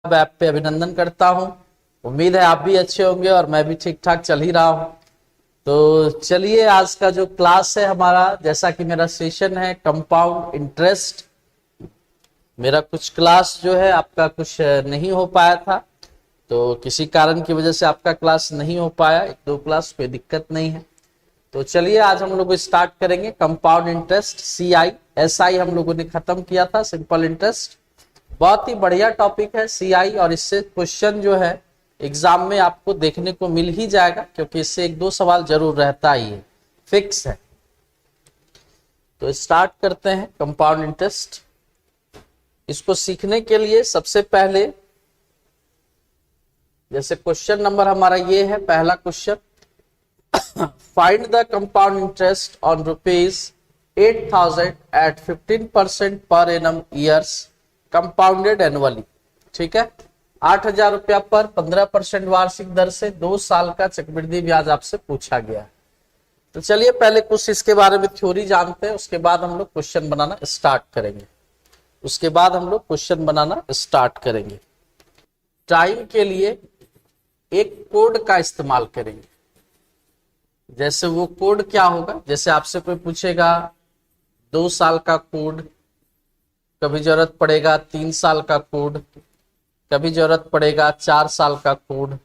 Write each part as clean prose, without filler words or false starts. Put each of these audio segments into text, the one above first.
App पे अभिनंदन करता हूं। उम्मीद है आप भी अच्छे होंगे और मैं भी ठीक ठाक चल ही रहा हूं। तो चलिए आज का जो क्लास है हमारा, जैसा कि मेरा सेशन है कंपाउंड इंटरेस्ट। मेरा कुछ क्लास जो है आपका कुछ नहीं हो पाया था, तो किसी कारण की वजह से आपका क्लास नहीं हो पाया। एक दो क्लास, कोई दिक्कत नहीं है। तो चलिए आज हम लोग स्टार्ट करेंगे कंपाउंड इंटरेस्ट। सीआई एसआई हम लोगों ने खत्म किया था, सिंपल इंटरेस्ट। बहुत ही बढ़िया टॉपिक है सीआई, और इससे क्वेश्चन जो है एग्जाम में आपको देखने को मिल ही जाएगा, क्योंकि इससे एक दो सवाल जरूर रहता ही है, फिक्स है। तो स्टार्ट करते हैं कंपाउंड इंटरेस्ट। इसको सीखने के लिए सबसे पहले, जैसे क्वेश्चन नंबर हमारा ये है, पहला question, find the compound interest on ₹8,000 at 15% पर एनम ईयर्स कंपाउंडेड एनुअली। ठीक है, 8,000 रुपया पर 15% वार्षिक दर से 2 साल का चक्रवृद्धि ब्याज आपसे पूछा गया है। तो चलिए पहले कुछ इसके बारे में थ्योरी जानते हैं, उसके बाद हम लोग क्वेश्चन बनाना स्टार्ट करेंगे। टाइम के लिए एक कोड का इस्तेमाल करेंगे। जैसे वो कोड क्या होगा, जैसे आपसे कोई पूछेगा 2 साल का कोड, कभी जरूरत पड़ेगा 3 साल का कोड, कभी जरूरत पड़ेगा 4 साल का कोड,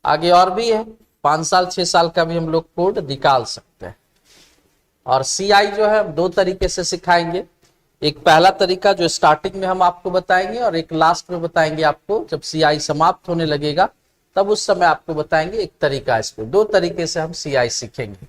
आगे और भी है 5 साल 6 साल का भी हम लोग कोड निकाल सकते हैं। और सीआई जो है हम 2 तरीके से सिखाएंगे। एक पहला तरीका जो स्टार्टिंग में हम आपको बताएंगे, और एक लास्ट में बताएंगे आपको, जब सीआई समाप्त होने लगेगा तब उस समय आपको बताएंगे एक तरीका। इसको 2 तरीके से हम सीआई सीखेंगे।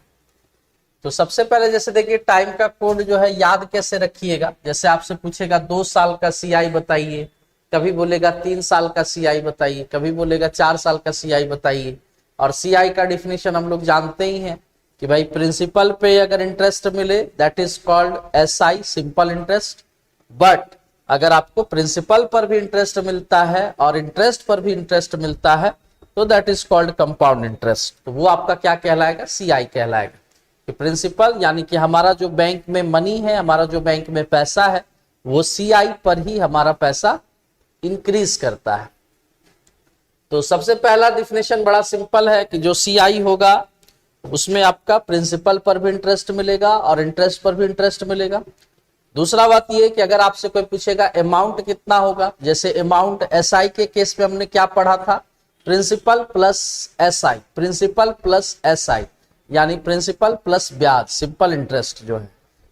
तो सबसे पहले जैसे देखिए, टाइम का कोड जो है याद कैसे रखिएगा। जैसे आपसे पूछेगा 2 साल का सीआई बताइए, कभी बोलेगा 3 साल का सीआई बताइए, कभी बोलेगा 4 साल का सीआई बताइए। और सीआई का डिफिनेशन हम लोग जानते ही हैं कि भाई प्रिंसिपल पे अगर इंटरेस्ट मिले that is called SI, simple interest. But अगर आपको प्रिंसिपल पर भी इंटरेस्ट मिलता है और इंटरेस्ट पर भी इंटरेस्ट मिलता है तो that is called compound interest. तो वो आपका क्या कहलाएगा, सीआई कहलाएगा। कि प्रिंसिपल यानी कि हमारा जो बैंक में मनी है, हमारा जो बैंक में पैसा है, वो सीआई पर ही हमारा पैसा इंक्रीज करता है। तो सबसे पहला डिफिनेशन बड़ा सिंपल है कि जो सीआई होगा उसमें आपका प्रिंसिपल पर भी इंटरेस्ट मिलेगा और इंटरेस्ट पर भी इंटरेस्ट मिलेगा। दूसरा बात यह कि अगर आपसे कोई पूछेगा अमाउंट कितना होगा, जैसे अमाउंट एसआई के केस में हमने क्या पढ़ा था, principal plus SI, principal plus SI यानी प्रिंसिपल प्लस ब्याज, सिंपल इंटरेस्ट जो है।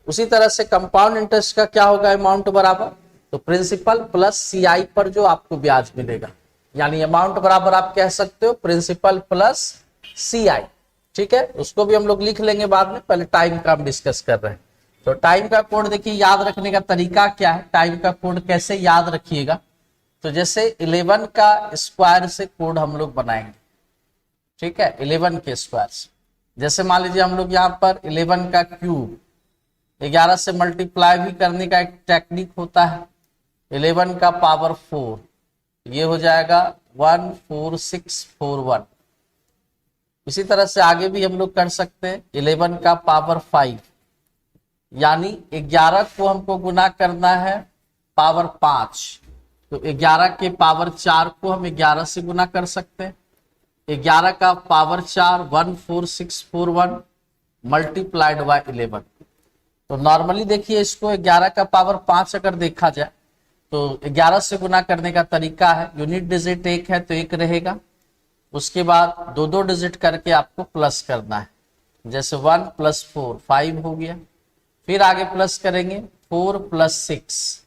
उसी तरह से कंपाउंड इंटरेस्ट का क्या होगा, अमाउंट बराबर तो प्रिंसिपल प्लस सीआई पर जो आपको ब्याज मिलेगा, यानी अमाउंट बराबर आप कह सकते हो प्रिंसिपल प्लस सीआई। ठीक है, उसको भी हम लोग लिख लेंगे बाद में, पहले टाइम का हम डिस्कस कर रहे हैं। तो टाइम का कोड देखिए, याद रखने का तरीका क्या है, टाइम का कोड कैसे याद रखिएगा। तो जैसे 11 का स्क्वायर से कोड हम लोग बनाएंगे। ठीक है, 11 के स्क्वायर से, जैसे मान लीजिए हम लोग यहाँ पर 11 का क्यूब, 11 से मल्टीप्लाई भी करने का एक टेक्निक होता है। 11 का पावर 4, ये हो जाएगा 14641। इसी तरह से आगे भी हम लोग कर सकते हैं। 11 का पावर 5, यानी 11 को हमको गुना करना है पावर 5, तो 11 के पावर 4 को हम 11 से गुना कर सकते हैं। 11 का पावर 4 14641 मल्टीप्लाइड बाय 11। तो नॉर्मली देखिए इसको 11 का पावर 5 अगर देखा जाए तो 11 से गुना करने का तरीका है, यूनिट डिजिट 1 है तो 1 रहेगा, उसके बाद 2 डिजिट करके आपको प्लस करना है। जैसे 1 + 4 5 हो गया, फिर आगे प्लस करेंगे 4 + 6,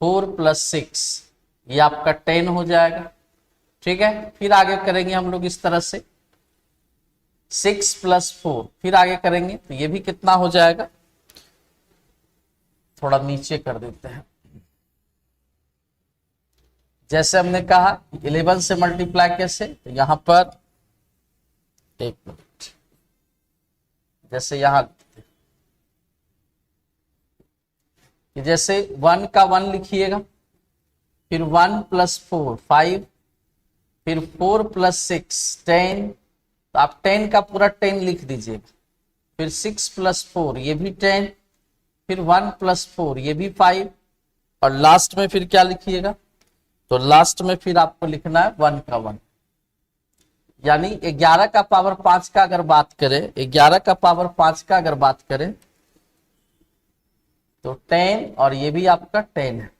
4 + 6 ये आपका 10 हो जाएगा। ठीक है, फिर आगे करेंगे हम लोग इस तरह से 6 + 4, फिर आगे करेंगे तो ये भी कितना हो जाएगा, थोड़ा नीचे कर देते हैं। जैसे हमने कहा 11 से मल्टीप्लाई कैसे, तो यहां पर एक मिनट, जैसे यहां जैसे 1 का 1 लिखिएगा, फिर 1 + 4 5, फिर 4 + 6 10, तो आप 10 का पूरा 10 लिख दीजिएगा, फिर 6 + 4 ये भी 10, फिर 1 + 4 ये भी 5, और लास्ट में फिर क्या लिखिएगा तो लास्ट में फिर आपको लिखना है 1 का 1, यानी 11 का पावर 5 का अगर बात करें, 11 का पावर 5 का अगर बात करें तो 10, और ये भी आपका 10 है।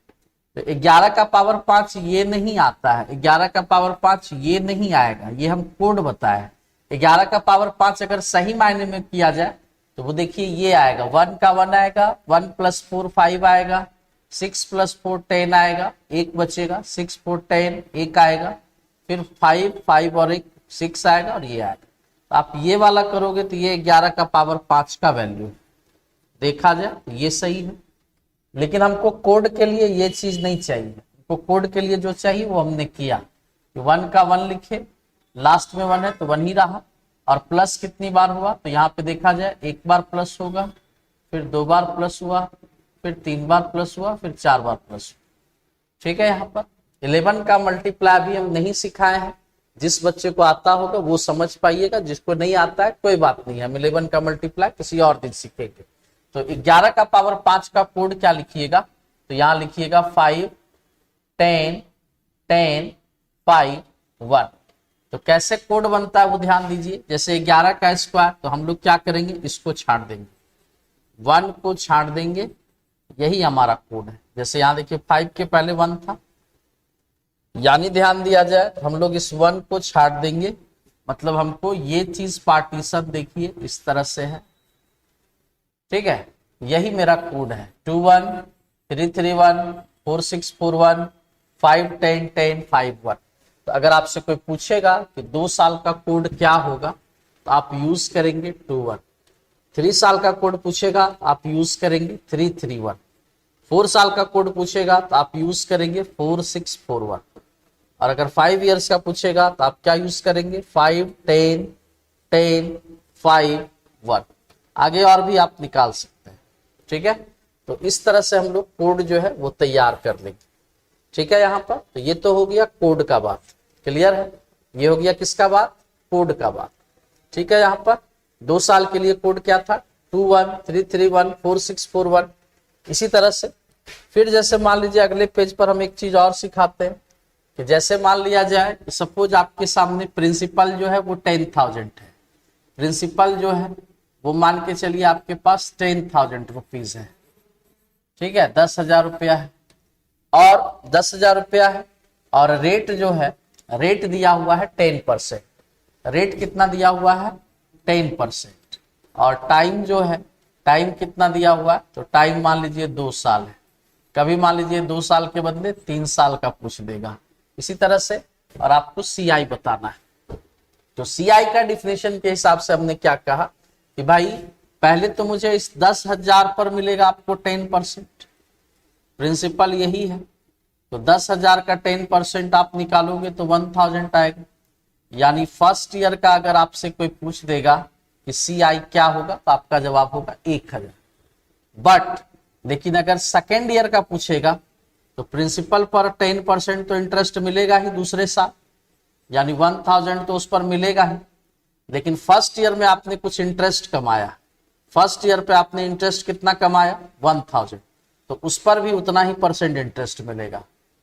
तो 11 का पावर 5 ये नहीं आता है, 11 का पावर 5 ये नहीं आएगा, ये हम कोड बताया। 11 का पावर 5 अगर सही मायने में किया जाए तो वो देखिए ये आएगा, 1 का 1 आएगा, 1 + 4 5 आएगा, 6 + 4 10 आएगा, 1 बचेगा, 6 4 10 1 आएगा, फिर 5 5 और 1 6 आएगा, और ये आएगा। तो आप ये वाला करोगे तो ये 11 का पावर 5 का वैल्यू देखा जाए तो ये सही है। लेकिन हमको कोड के लिए ये चीज नहीं चाहिए, हमको कोड के लिए जो चाहिए वो हमने किया, 1 का 1 लिखे, लास्ट में 1 है तो 1 ही रहा, और प्लस कितनी बार हुआ तो यहाँ पे देखा जाए 1 बार प्लस होगा, फिर 2 बार प्लस हुआ, फिर 3 बार प्लस हुआ, फिर 4 बार प्लस हुआ। ठीक है, यहाँ पर 11 का मल्टीप्लाई भी हम नहीं सिखाए हैं, जिस बच्चे को आता होगा वो समझ पाइएगा, जिसको नहीं आता है कोई बात नहीं, हम 11 का मल्टीप्लाई किसी और दिन सीखेंगे। तो 11 का पावर 5 का कोड क्या लिखिएगा, तो यहां लिखिएगा 5 10 10 5 1। तो कैसे कोड बनता है वो ध्यान दीजिए। जैसे 11 का स्क्वायर, तो हम लोग क्या करेंगे, इसको छाड़ देंगे, 1 को छाड़ देंगे, यही हमारा कोड है। जैसे यहां देखिए 5 के पहले 1 था, यानी ध्यान दिया जाए तो हम लोग इस 1 को छाड़ देंगे, मतलब हमको ये चीज पार्टीशन देखिए इस तरह से है। ठीक है, यही मेरा कोड है, 2 1 3 3 1 4 6 4 1 5 10 10 5 1। तो अगर आपसे कोई पूछेगा कि 2 साल का कोड क्या होगा तो आप यूज करेंगे 2 1। 3 साल का कोड पूछेगा आप यूज करेंगे 3 3 1। 4 साल का कोड पूछेगा तो आप यूज करेंगे 4 6 4 1। और अगर 5 इयर्स का पूछेगा तो आप क्या यूज करेंगे, 5 10 10 5 1। आगे और भी आप निकाल सकते हैं। ठीक है, तो इस तरह से हम लोग कोड जो है वो तैयार कर लेंगे। ठीक है, यहाँ पर तो ये तो हो गया कोड का बात, क्लियर है। ये हो गया किसका बात, कोड का बात। ठीक है, यहाँ पर 2 साल के लिए कोड क्या था, 2 1 3 3 1 4 6 4 1। इसी तरह से फिर जैसे मान लीजिए अगले पेज पर हम एक चीज और सिखाते हैं कि जैसे मान लिया जाए सपोज आपके सामने प्रिंसिपल जो है वो 10,000 है, प्रिंसिपल जो है वो मान के चलिए आपके पास 10,000 रुपीज है। ठीक है, 10,000 रुपया है, और 10,000 रुपया है, और रेट जो है, रेट दिया हुआ है 10%। रेट कितना दिया हुआ है, 10%। और टाइम जो है, टाइम कितना दिया हुआ है, तो टाइम मान लीजिए 2 साल है, कभी मान लीजिए 2 साल के बदले 3 साल का पूछ देगा, इसी तरह से। और आपको सीआई बताना है, तो सीआई का डिफिनेशन के हिसाब से हमने क्या कहा कि भाई पहले तो मुझे इस 10,000 पर मिलेगा आपको 10%, प्रिंसिपल यही है, तो 10,000 का 10% आप निकालोगे तो 1,000 आएगा। यानी फर्स्ट ईयर का अगर आपसे कोई पूछ देगा कि सीआई क्या होगा तो आपका जवाब होगा 1,000। बट लेकिन अगर सेकेंड ईयर का पूछेगा तो प्रिंसिपल पर 10% तो इंटरेस्ट मिलेगा ही दूसरे साल, यानी 1,000 तो उस पर मिलेगा ही। लेकिन फर्स्ट ईयर में आपने कुछ इंटरेस्ट कमाया, फर्स्ट ईयर पे आपने इंटरेस्ट कितना कमाया, 1,000, तो उस पर भी उतना ही परसेंट इंटरेस्ट मिलेगा।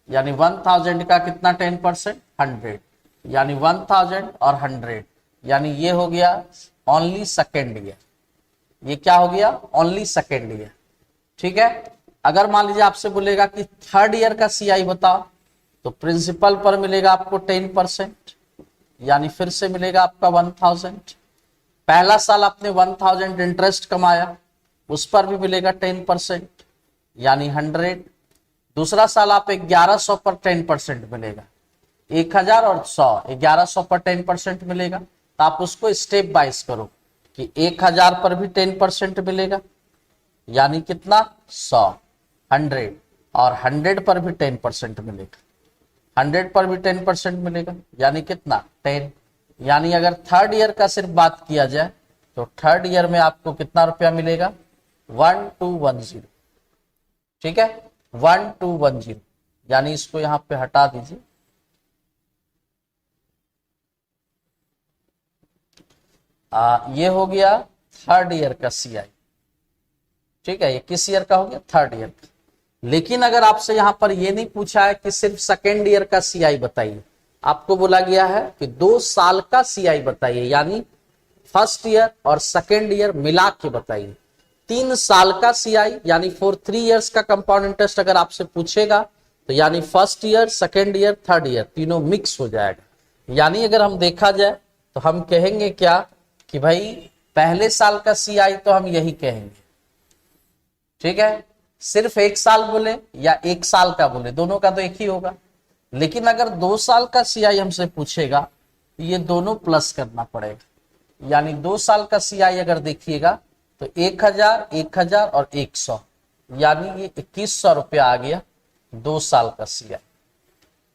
यानी 1,000 का कितना 10%, 100, यानी 1,000 और 100, यानी ये हो गया ओनली सेकेंड ईयर। ये क्या हो गया, ओनली सेकेंड ईयर। ठीक है, अगर मान लीजिए आपसे बोलेगा कि थर्ड ईयर का सीआई बताओ, तो प्रिंसिपल पर मिलेगा आपको 10%, यानी फिर से मिलेगा आपका 1,000। पहला साल आपने 1,000 इंटरेस्ट कमाया, उस पर भी मिलेगा 10%, यानी 100। दूसरा साल आप 1100 पर 10% मिलेगा, 1,000 और 100, 1100 पर 10% मिलेगा। तो आप उसको स्टेप वाइज करो कि 1,000 पर भी 10% मिलेगा, यानी कितना 100, 100, और 100 पर भी 10% मिलेगा, 100 पर भी 10% मिलेगा, यानी कितना 10। यानी अगर थर्ड ईयर का सिर्फ बात किया जाए तो थर्ड ईयर में आपको कितना रुपया मिलेगा, 1210। ठीक है, 1210, यानी इसको यहां पे हटा दीजिए। ये हो गया थर्ड ईयर का सीआई। ठीक है, ये किस ईयर का हो गया, थर्ड ईयर का। लेकिन अगर आपसे यहां पर यह नहीं पूछा है कि सिर्फ सेकेंड ईयर का सीआई बताइए, आपको बोला गया है कि 2 साल का सीआई बताइए, यानी फर्स्ट ईयर और सेकेंड ईयर मिला के बताइए। 3 साल का सीआई यानी फॉर 3 इयर्स का कंपाउंड इंटरेस्ट अगर आपसे पूछेगा तो यानी first year, second year, third year तीनों मिक्स हो जाएगा। यानी अगर हम देखा जाए तो हम कहेंगे क्या कि भाई पहले साल का सीआई तो हम यही कहेंगे, ठीक है, सिर्फ 1 साल बोले या 1 साल का बोले, दोनों का तो एक ही होगा। लेकिन अगर 2 साल का सीआई हमसे पूछेगा तो ये दोनों प्लस करना पड़ेगा। यानी 2 साल का सीआई अगर देखिएगा तो 1000, 1000 और 100, यानी ये 2100 रुपया आ गया 2 साल का सीआई,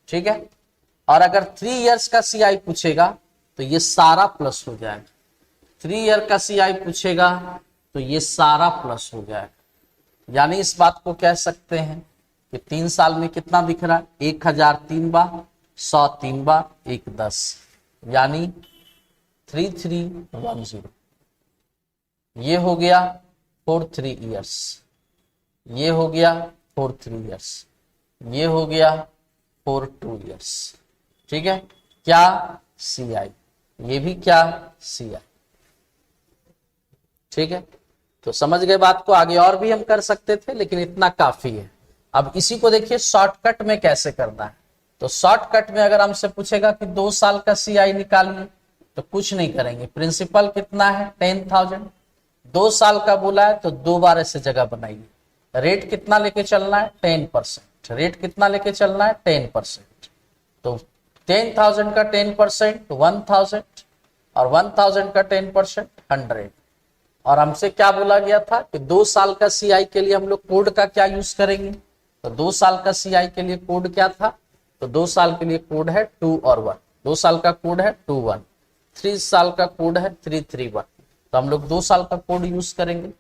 ठीक है। और अगर 3 इयर्स का सीआई पूछेगा तो ये सारा प्लस हो जाएगा। 3 ईयर का सीआई पूछेगा तो ये सारा प्लस हो जाएगा। यानी इस बात को कह सकते हैं कि 3 साल में कितना दिख रहा है, 1000 3 बार, 100 3 बार, 1 10, यानी 3310। ये हो गया फॉर 3 इयर्स, ये हो गया फॉर 3 इयर्स, ये हो गया फॉर 2 इयर्स, ठीक है। क्या सीआई, ये भी क्या सीआई, ठीक है। तो समझ गए बात को। आगे और भी हम कर सकते थे लेकिन इतना काफी है। अब इसी को देखिए शॉर्टकट में कैसे करना है। तो शॉर्टकट में अगर हमसे पूछेगा कि 2 साल का सीआई निकालिए तो कुछ नहीं करेंगे, प्रिंसिपल कितना है 10,000, 2 साल का बोला है तो 2 बार ऐसे जगह बनाइए। रेट कितना लेके चलना है 10%, रेट कितना लेके चलना है 10%। तो 10,000 का 10% 1000 और 1000 का 10% 100। और हमसे क्या बोला गया था कि 2 साल का सीआई के लिए हम लोग कोड का क्या यूज करेंगे। तो 2 साल का सीआई के लिए कोड क्या था, तो 2 साल के लिए कोड है 2 और 1, 2 साल का कोड है 21, 3 साल का कोड है 331। तो हम लोग 2 साल का कोड यूज करेंगे,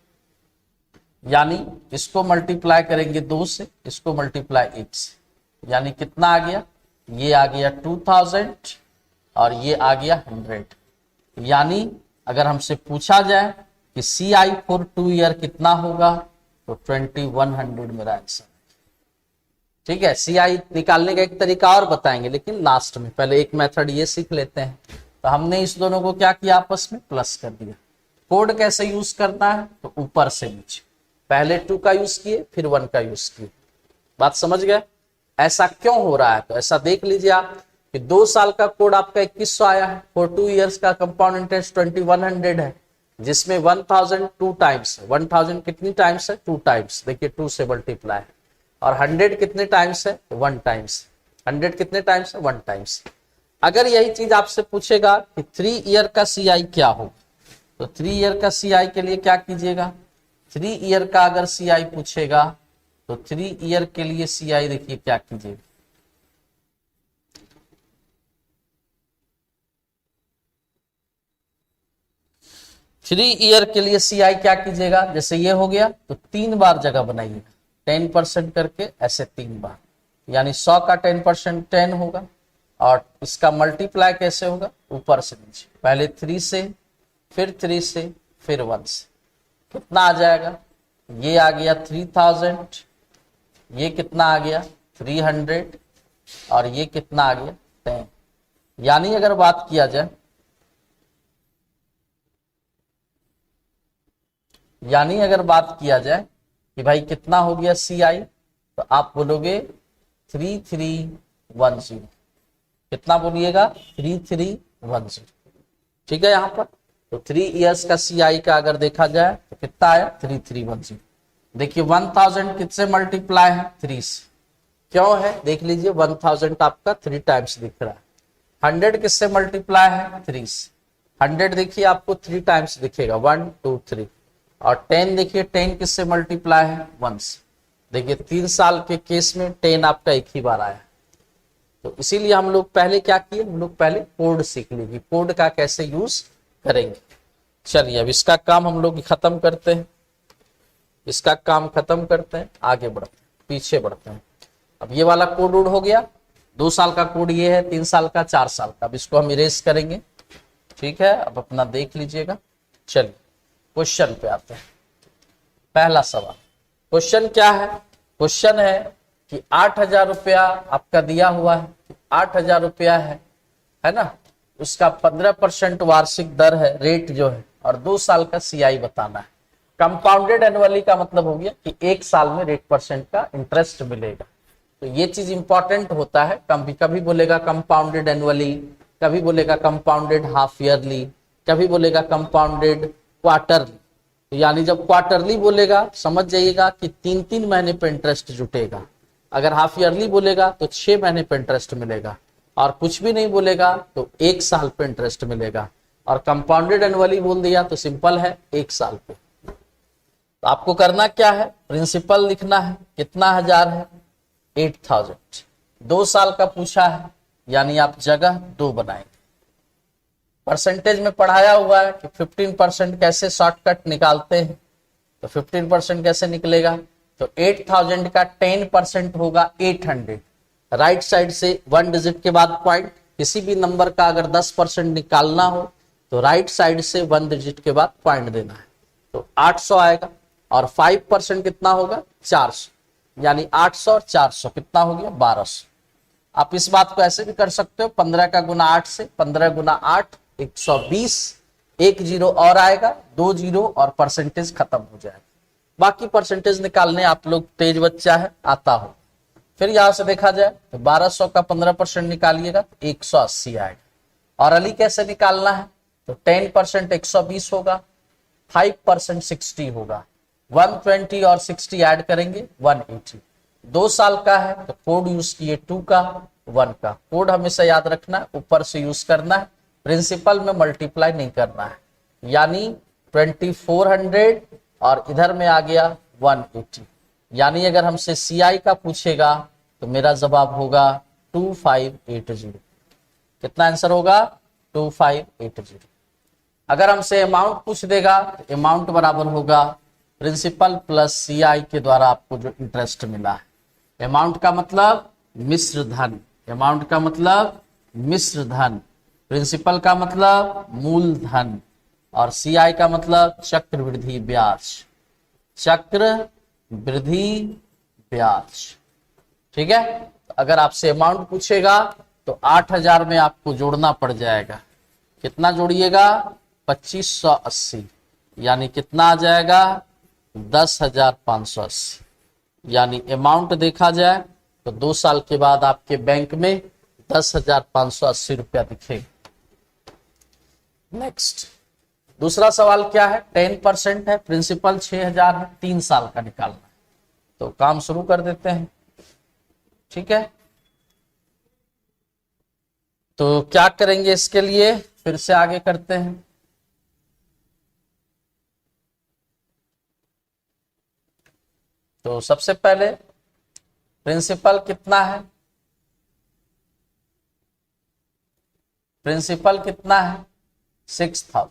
यानी इसको मल्टीप्लाई करेंगे 2 से, इसको मल्टीप्लाई 1 से, यानी कितना आ गया, ये आ गया 2000 और ये आ गया 100। यानी अगर हमसे पूछा जाए कि सीआई फॉर 2 ईयर कितना होगा तो 2100 मेरा आंसर, ठीक है। सीआई निकालने का एक तरीका और बताएंगे लेकिन लास्ट में, पहले एक मेथड ये सीख लेते हैं। तो हमने इस दोनों को क्या किया, आपस में प्लस कर दिया। कोड कैसे यूज करना है, तो ऊपर से नीचे, पहले 2 का यूज किए फिर 1 का यूज किए। बात समझ गए। ऐसा क्यों हो रहा है, तो ऐसा देख लीजिए आप कि 2 साल का कोड आपका 2100 आया है, फॉर 2 इयर्स का कंपाउंड इंटरेस्ट 2100 है, जिसमें 1000 2 टाइम्स, 1000 कितनी टाइम्स है 2 टाइम्स, देखिए 2 से मल्टीप्लाई है। और 100 कितने टाइम्स है 1 टाइम्स, 100 कितने टाइम्स है 1 टाइम्स। अगर यही चीज आपसे पूछेगा कि 3 ईयर का सीआई क्या होगा, तो 3 ईयर का सीआई के लिए क्या कीजिएगा, 3 ईयर का अगर सीआई पूछेगा तो 3 ईयर के लिए सीआई देखिए क्या कीजिएगा, थ्री ईयर के लिए सीआई क्या कीजिएगा, जैसे ये हो गया तो 3 बार जगह बनाइएगा, 10% करके ऐसे 3 बार, यानी 100 का 10% 10 होगा। और इसका मल्टीप्लाई कैसे होगा, ऊपर से नीचे, पहले 3 से फिर 3 से फिर 1 से, कितना आ जाएगा, ये आ गया 3000, ये कितना आ गया 300 और ये कितना आ गया 10। यानी अगर बात किया जाए, यानी अगर बात किया जाए कि भाई कितना हो गया सीआई, तो आप बोलोगे 3310, कितना बोलिएगा 3310, ठीक है। यहां पर तो 3 इयर्स का सीआई का अगर देखा जाए तो कितना आया 3310। देखिए 1000 किससे मल्टीप्लाई है 3 से, क्यों है देख लीजिए, 1000 आपका 3 टाइम्स दिख रहा है। 100 किससे मल्टीप्लाई है 3 से, 100 देखिए आपको 3 टाइम्स दिखेगा 1 2 3। और 10 देखिए 10 किससे मल्टीप्लाई है 1 से, देखिए 3 साल के केस में 10 आपका एक ही बार आया। तो इसीलिए हम लोग पहले क्या किए, हम लोग पहले कोड सीख लीजिए, कोड का कैसे यूज करेंगे। चलिए अब इसका काम हम लोग खत्म करते हैं, इसका काम खत्म करते हैं, आगे बढ़ते हैं, पीछे बढ़ते हैं। अब ये वाला कोड उड हो गया, 2 साल का कोड ये है, 3 साल का, 4 साल का। अब इसको हम इरेज करेंगे, ठीक है। अब अपना देख लीजिएगा। चलिए क्वेश्चन पे आते हैं। पहला सवाल, क्वेश्चन क्या है क्वेश्चन है कि 8,000 रुपया आपका दिया हुआ है, 8,000 रुपया है ना, उसका 15% वार्षिक दर है, रेट जो है, और 2 साल का सीआई बताना है। कंपाउंडेड एनुअली का मतलब हो गया कि 1 साल में रेट परसेंट का इंटरेस्ट मिलेगा। तो ये चीज इंपॉर्टेंट होता है, कभी कभी बोलेगा कंपाउंडेड एनुअली, कभी बोलेगा कंपाउंडेड हाफ ईयरली, कभी बोलेगा कंपाउंडेड क्वार्टरली। यानी जब क्वार्टरली बोलेगा समझ जाइएगा कि 3-3 महीने पे इंटरेस्ट जुटेगा, अगर हाफ ईयरली बोलेगा तो 6 महीने पे इंटरेस्ट मिलेगा, और कुछ भी नहीं बोलेगा तो 1 साल पे इंटरेस्ट मिलेगा, और कंपाउंडेड एनुअली बोल दिया तो सिंपल है 1 साल पे। तो आपको करना क्या है, प्रिंसिपल लिखना है, कितना हजार है, 8,000, 2 साल का पूछा है, यानी आप जगह 2 बनाएंगे। परसेंटेज में पढ़ाया हुआ है कि 15% कैसे शॉर्टकट निकालते हैं, तो 15% कैसे निकलेगा, तो 8,000 का 10% होगा 800, राइट साइड से 1 डिजिट के बाद पॉइंट, किसी भी नंबर का अगर 10% निकालना हो तो राइट साइड से 1 डिजिट के बाद पॉइंट देना है, तो 800 आएगा, और 5% कितना होगा, 400, यानी 800 और 400 कितना हो गया, 1200। आप इस बात को ऐसे भी कर सकते हो, 15 का गुना 8 से, 15 गुना 8 120, 1 जीरो और आएगा, 2 जीरो और परसेंटेज खत्म हो जाएगा। बाकी परसेंटेज निकालने आप लोग तेज बच्चा है, आता हो। फिर यहां से देखा जाए तो 1200 का 15% निकालिएगा तो 180 आएगा। और अली कैसे निकालना है, तो 10% 120 होगा, 5% 60 होगा, 120 और 60 ऐड करेंगे 180। 2 साल का है तो कोड यूज किए 2 का 1 का, कोड हमेशा याद रखना है, ऊपर से यूज करना है, प्रिंसिपल में मल्टीप्लाई नहीं करना है, यानी 2400 और इधर में आ गया 180। यानी अगर हमसे सीआई का पूछेगा तो मेरा जवाब होगा 2580। कितना आंसर होगा, 2580। अगर हमसे अमाउंट पूछ देगा तो अमाउंट बराबर होगा प्रिंसिपल प्लस सीआई के द्वारा आपको जो इंटरेस्ट मिला है। अमाउंट का मतलब मिश्र धन, अमाउंट का मतलब मिश्र धन, प्रिंसिपल का मतलब मूल धन, और सीआई का मतलब चक्रवृद्धि ब्याज, चक्रवृद्धि ब्याज। ठीक है, अगर आपसे अमाउंट पूछेगा तो 8,000 में आपको जोड़ना पड़ जाएगा, कितना जोड़िएगा, 2580, यानी कितना आ जाएगा, 10,580। यानी अमाउंट देखा जाए तो 2 साल के बाद आपके बैंक में 10,580 रुपया दिखेगा। नेक्स्ट दूसरा सवाल क्या है, 10% है, प्रिंसिपल 6,000 है, 3 साल का निकालना है, तो काम शुरू कर देते हैं। ठीक है, तो क्या करेंगे इसके लिए, फिर से आगे करते हैं। तो सबसे पहले प्रिंसिपल कितना है, प्रिंसिपल कितना है, 6,000,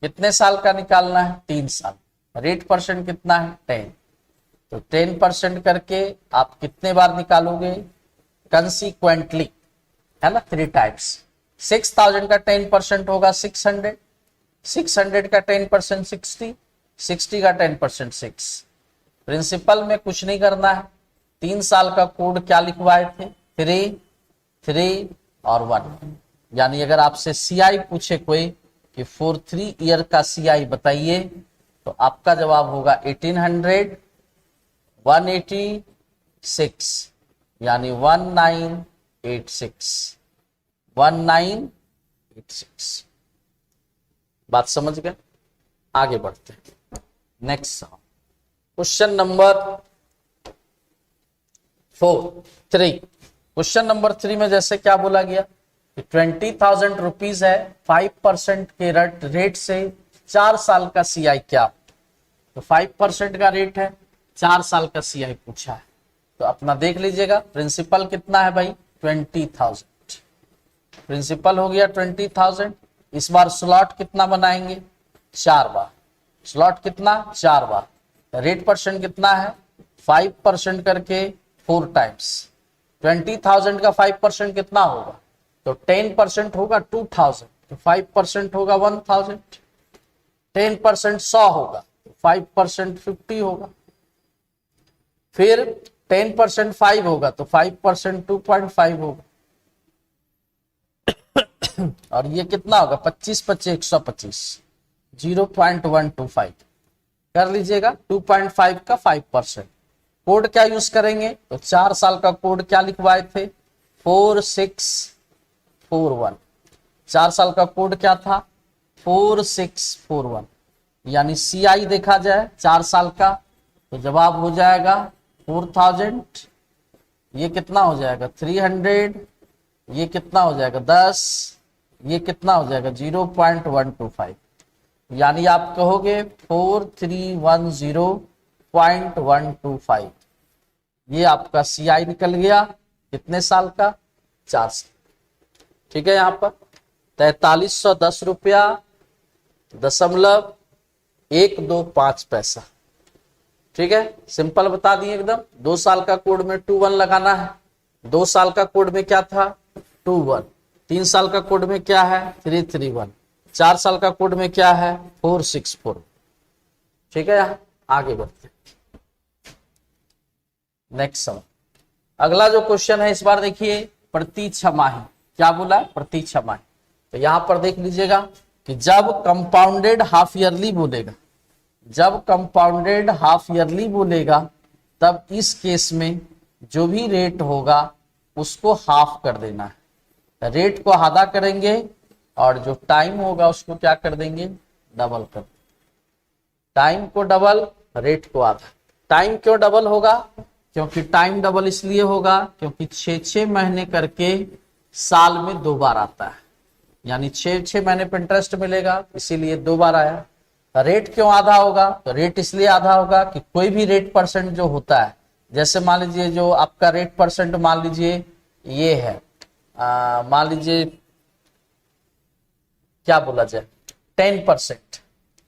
कितने साल का निकालना है, 3 साल, रेट परसेंट कितना है, 10, तो 10% करके आप कितने बार निकालोगे, कंसीक्वेंटली, है ना, 3 टाइम्स। 6,000 का 10% होगा 600, 600 का 10% 60, 60 का 10% 6। प्रिंसिपल में कुछ नहीं करना है, 3 साल का कोड क्या लिखवाए थे, 3, 3 और 1। यानी अगर आपसे सीआई पूछे कोई कि फॉर 3 ईयर का सीआई बताइए, तो आपका जवाब होगा 1800, 186, यानी 1986, 1986। बात समझ गए, आगे बढ़ते हैं। Next question number 3। Question number 3 में जैसे क्या बोला गया, 20,000 रुपीज है, 5% के रेट से 4 साल का सीआई क्या, तो 5% का रेट है, 4 साल का सीआई पूछा है, तो अपना देख लीजिएगा। प्रिंसिपल कितना है भाई, 20,000, प्रिंसिपल हो गया 20,000। इस बार स्लॉट कितना बनाएंगे, 4 बार, स्लॉट कितना, 4 बार, रेट परसेंट कितना है, 5% करके 4 टाइम्स। 20,000 का 5% कितना होगा, तो 10% होगा 2,000, तो 5% होगा 1,000, 10% 100 होगा, तो 5% 50 होगा। फिर 10% 5 होगा तो 5% 2.5 होगा, और ये कितना होगा 25 25 125 0.125 कर लीजिएगा। 2.5 का 5%। कोड क्या यूज करेंगे, तो 4 साल का कोड क्या लिखवाए थे 4641। 4 साल का कोड क्या था 4641, यानी CI देखा जाए 4 साल का तो जवाब हो जाएगा 4000, ये कितना हो जाएगा 300, ये कितना हो जाएगा 10, ये कितना हो जाएगा 0.125, यानी आप कहोगे 4310.125। ये आपका CI निकल गया कितने साल का 4 साल। ठीक है, यहां पर 4310 रुपया दशमलव 125 पैसा। ठीक है, सिंपल बता दिए एकदम। 2 साल का कोड में 21 लगाना है, 2 साल का कोड में क्या था 21, 3 साल का कोड में क्या है 331, 4 साल का कोड में क्या है 464। ठीक है, यहां आगे बढ़ते हैं नेक्स्ट सवाल। अगला जो क्वेश्चन है इस बार देखिए प्रति छमाही, क्या बोला प्रति छमाही। तो यहां पर देख लीजिएगा कि जब कंपाउंडेड हाफ ईयरली बोलेगा, जब कंपाउंडेड हाफ ईयरली बोलेगा तब इस केस में जो भी रेट होगा उसको हाफ कर देना है। रेट को आधा करेंगे और जो टाइम होगा उसको क्या कर देंगे डबल कर देंगे। टाइम को डबल, रेट को आधा। टाइम क्यों डबल होगा, क्योंकि टाइम डबल इसलिए होगा क्योंकि 6 महीने करके साल में 2 बार आता है, यानी 6 महीने पे इंटरेस्ट मिलेगा, इसीलिए 2 बार आया। रेट क्यों आधा होगा, तो रेट इसलिए आधा होगा कि कोई भी रेट परसेंट जो होता है, जैसे मान लीजिए जो आपका रेट परसेंट मान लीजिए ये है, मान लीजिए क्या बोला जाए 10%,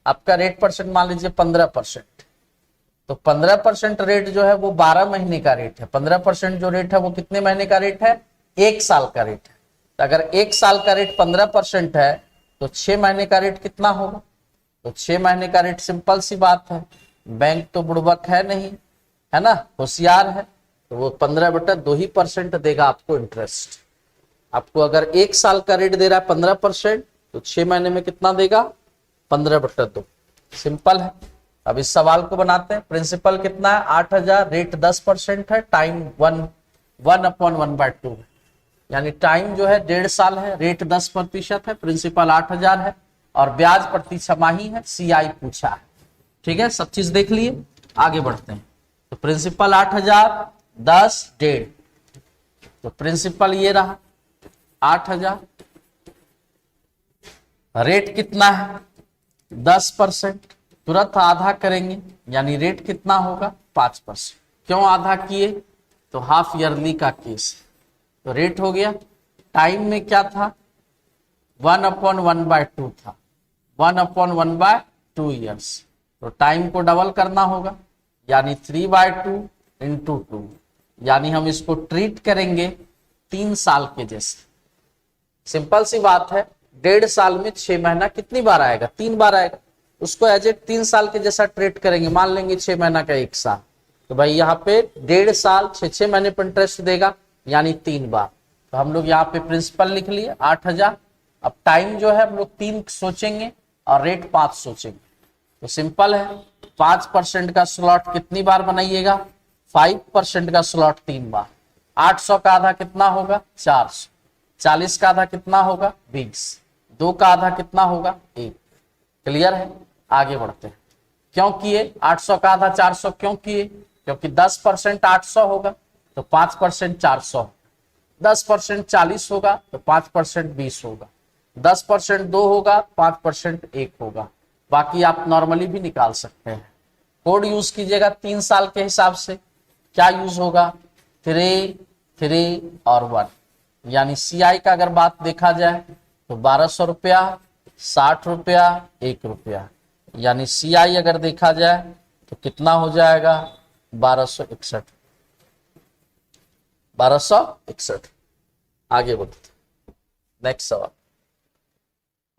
आपका रेट परसेंट मान लीजिए 15%, तो 15% रेट जो है वो 12 महीने का रेट है। 15% जो रेट है वो कितने महीने का रेट है 1 साल का रेट है। तो अगर 1 साल का रेट 15% है तो 6 महीने का रेट कितना होगा, तो 6 महीने का रेट सिंपल सी बात है, बैंक तो बुड़बक है नहीं, है ना, होशियार है, तो वो 15/2% देगा आपको इंटरेस्ट। आपको अगर 1 साल का रेट दे रहा है 15% तो 6 महीने में कितना देगा 15/2। सिंपल है। अब इस सवाल को बनाते हैं। प्रिंसिपल कितना है 8000, रेट 10% है, टाइम 1/1/2 है, यानी टाइम जो है 1.5 साल है, रेट 10% है, प्रिंसिपल 8000 है और ब्याज प्रति छमाही है, CI पूछा है। ठीक है, सब चीज देख लिए, आगे बढ़ते हैं। तो प्रिंसिपल 8000, 10, 1.5, तो प्रिंसिपल ये रहा 8000, रेट कितना है 10%, तुरंत आधा करेंगे, यानी रेट कितना होगा 5%। क्यों आधा किए, तो हाफ ईयरली का केस, तो रेट हो गया। टाइम में क्या था 1/1/2 था, 1/1/2 ईयर्स, तो टाइम को डबल करना होगा, यानी 3/2 × 2, यानी हम इसको ट्रीट करेंगे 3 साल के जैसे। सिंपल सी बात है, 1.5 साल में 6 महीना कितनी बार आएगा 3 बार आएगा, उसको एज ए 3 साल के जैसा ट्रीट करेंगे। मान लेंगे 6 महीना का 1 साल, तो भाई यहाँ पे 1.5 साल 6 महीने पर इंटरेस्ट देगा, यानी 3 बार। तो हम लोग यहाँ पे प्रिंसिपल लिख लिए 8000। अब टाइम जो है हम लोग 3 सोचेंगे और रेट 5 सोचेंगे, तो सिंपल है 5% का स्लॉट कितनी बार बनाइएगा 5% का स्लॉट 3 बार। 800 का आधा कितना होगा 400, 40 का आधा कितना होगा 20, 2 का आधा कितना होगा 1। क्लियर है, आगे बढ़ते हैं। क्यों किए 800 का आधा 400 क्यों किए, क्योंकि 10% 800 होगा तो 5% 400, 10% 40 होगा तो 5% 20 होगा, 10% 2 होगा, 5% 1 होगा। बाकी आप नॉर्मली भी निकाल सकते हैं। कोड यूज कीजिएगा 3 साल के हिसाब से, क्या यूज होगा 3, 3 और 1, यानी CI का अगर बात देखा जाए तो 1200 रुपया, 60 रुपया, 1 रुपया, यानी CI अगर देखा जाए तो कितना हो जाएगा 1261, 1261। आगे बढ़ते नेक्स्ट सवाल।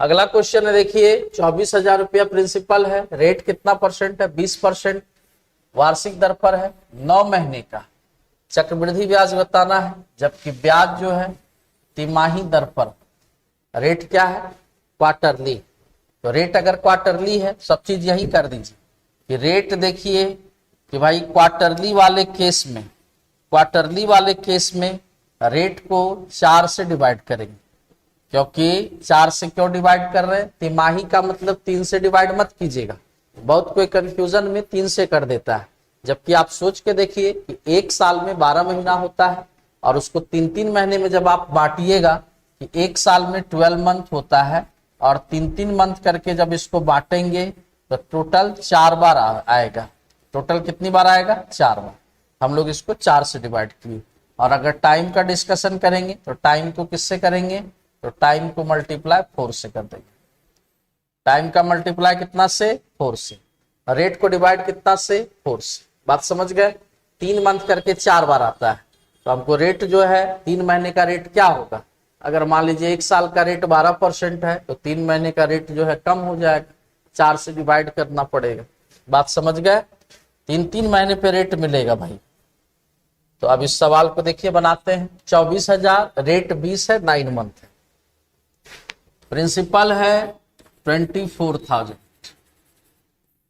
अगला क्वेश्चन है देखिए 24,000 रुपया प्रिंसिपल है, रेट कितना परसेंट है 20%, वार्षिक दर पर है, 9 महीने का चक्रवृद्धि ब्याज बताना है, जबकि ब्याज जो है तिमाही दर पर। रेट क्या है? क्वार्टरली। तो रेट अगर क्वार्टरली है, सब चीज यही कर दीजिए कि रेट देखिए कि भाई क्वार्टरली वाले केस में रेट को 4 से डिवाइड करेंगे, क्योंकि 4 से क्यों डिवाइड कर रहे हैं? तिमाही का मतलब 3 से डिवाइड मत कीजिएगा, बहुत कोई कंफ्यूजन में 3 से कर देता है, जबकि आप सोच के देखिए कि एक साल में 12 महीना होता है और उसको 3-3 महीने में जब आप बांटिएगा कि एक साल में 12 मंथ होता है और 3-3 मंथ करके जब इसको बांटेंगे तो टोटल 4 बार आएगा। टोटल कितनी बार आएगा? 4 बार। हम लोग इसको 4 से डिवाइड किए। और अगर टाइम का डिस्कशन करेंगे तो टाइम को किससे करेंगे? तो टाइम को मल्टीप्लाई 4 से कर देंगे। टाइम का मल्टीप्लाई कितना से? 4 से। रेट को डिवाइड कितना से? 4 से। बात समझ गए? 3 मंथ करके 4 बार आता है, तो हमको रेट जो है 3 महीने का रेट क्या होगा? अगर मान लीजिए 1 साल का रेट 12% है तो 3 महीने का रेट जो है कम हो जाएगा, 4 से डिवाइड करना पड़ेगा। बात समझ गए? 3-3 महीने पे रेट मिलेगा भाई। तो अब इस सवाल को देखिए बनाते हैं। 24,000, रेट 20 है, 9 मंथ है, प्रिंसिपल है 24,000,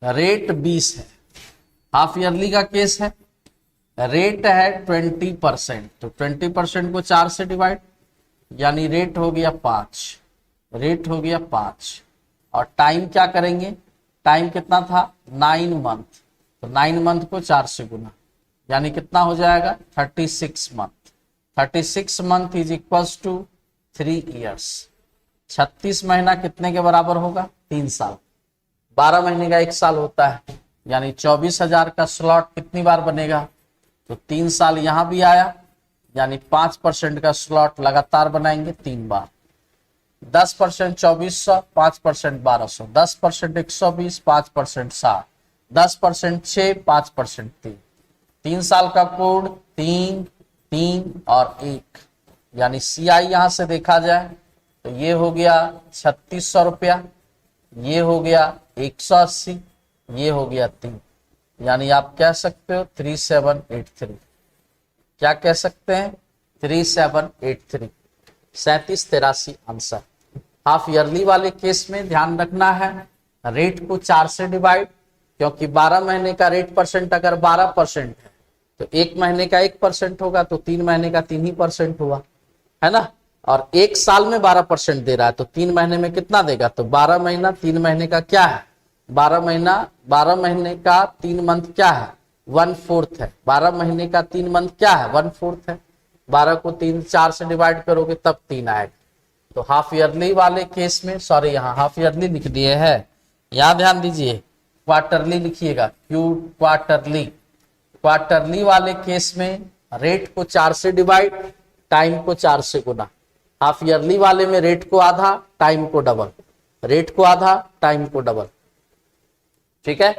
रेट 20 है, हाफ ईयरली का केस है, रेट है 20%, तो 20% को 4 से डिवाइड, यानी रेट हो गया 5, रेट हो गया 5। और टाइम क्या करेंगे? टाइम कितना था? 9 मंथ, तो 9 मंथ को 4 से गुना, यानी कितना हो जाएगा? 36 month. 36 month is equals to 3 years. 36 महीना कितने के बराबर होगा? 3 साल। 12 महीने का 1 साल होता है, यानी 24,000 का स्लॉट कितनी बार बनेगा? तो 3 साल यहां भी आया, यानी 5% का स्लॉट लगातार बनाएंगे 3 बार। 10% 2400, 5% 1200, 10% 120, 5% 60, 10% 6, 5% 3। 3 साल का कोड 3, 3 और 1, यानी CI यहां से देखा जाए तो ये हो गया 3600 रुपया, ये हो गया 180, ये हो गया 3, यानी आप कह सकते हो 3783। क्या कह सकते हैं? 3783, 3783 आंसर। हाफ ईयरली वाले केस में ध्यान रखना है रेट को 4 से डिवाइड, क्योंकि 12 महीने का रेट परसेंट अगर 12% है तो 1 महीने का 1% होगा, तो 3 महीने का 3 ही परसेंट हुआ, है ना। और 1 साल में 12% दे रहा है, तो 3 महीने में कितना देगा? तो 12 महीना 3 महीने का क्या है? 12 महीने का 3 मंथ क्या है? 1/4 है। 12 महीने का 3 मंथ क्या है? 1/4 है। 12 को 4 से डिवाइड करोगे तब 3 आएगा। तो हाफ ईयरली वाले केस में, सॉरी यहाँ हाफ ईयरली लिख दिए है, यहाँ ध्यान दीजिए, क्वार्टरली लिखिएगा, क्वार्टरली। क्वार्टरली वाले केस में रेट को 4 से डिवाइड, टाइम को 4 से गुना। हाफ ईयरली वाले में रेट को आधा, टाइम को डबल, रेट को आधा, टाइम को डबल। ठीक है।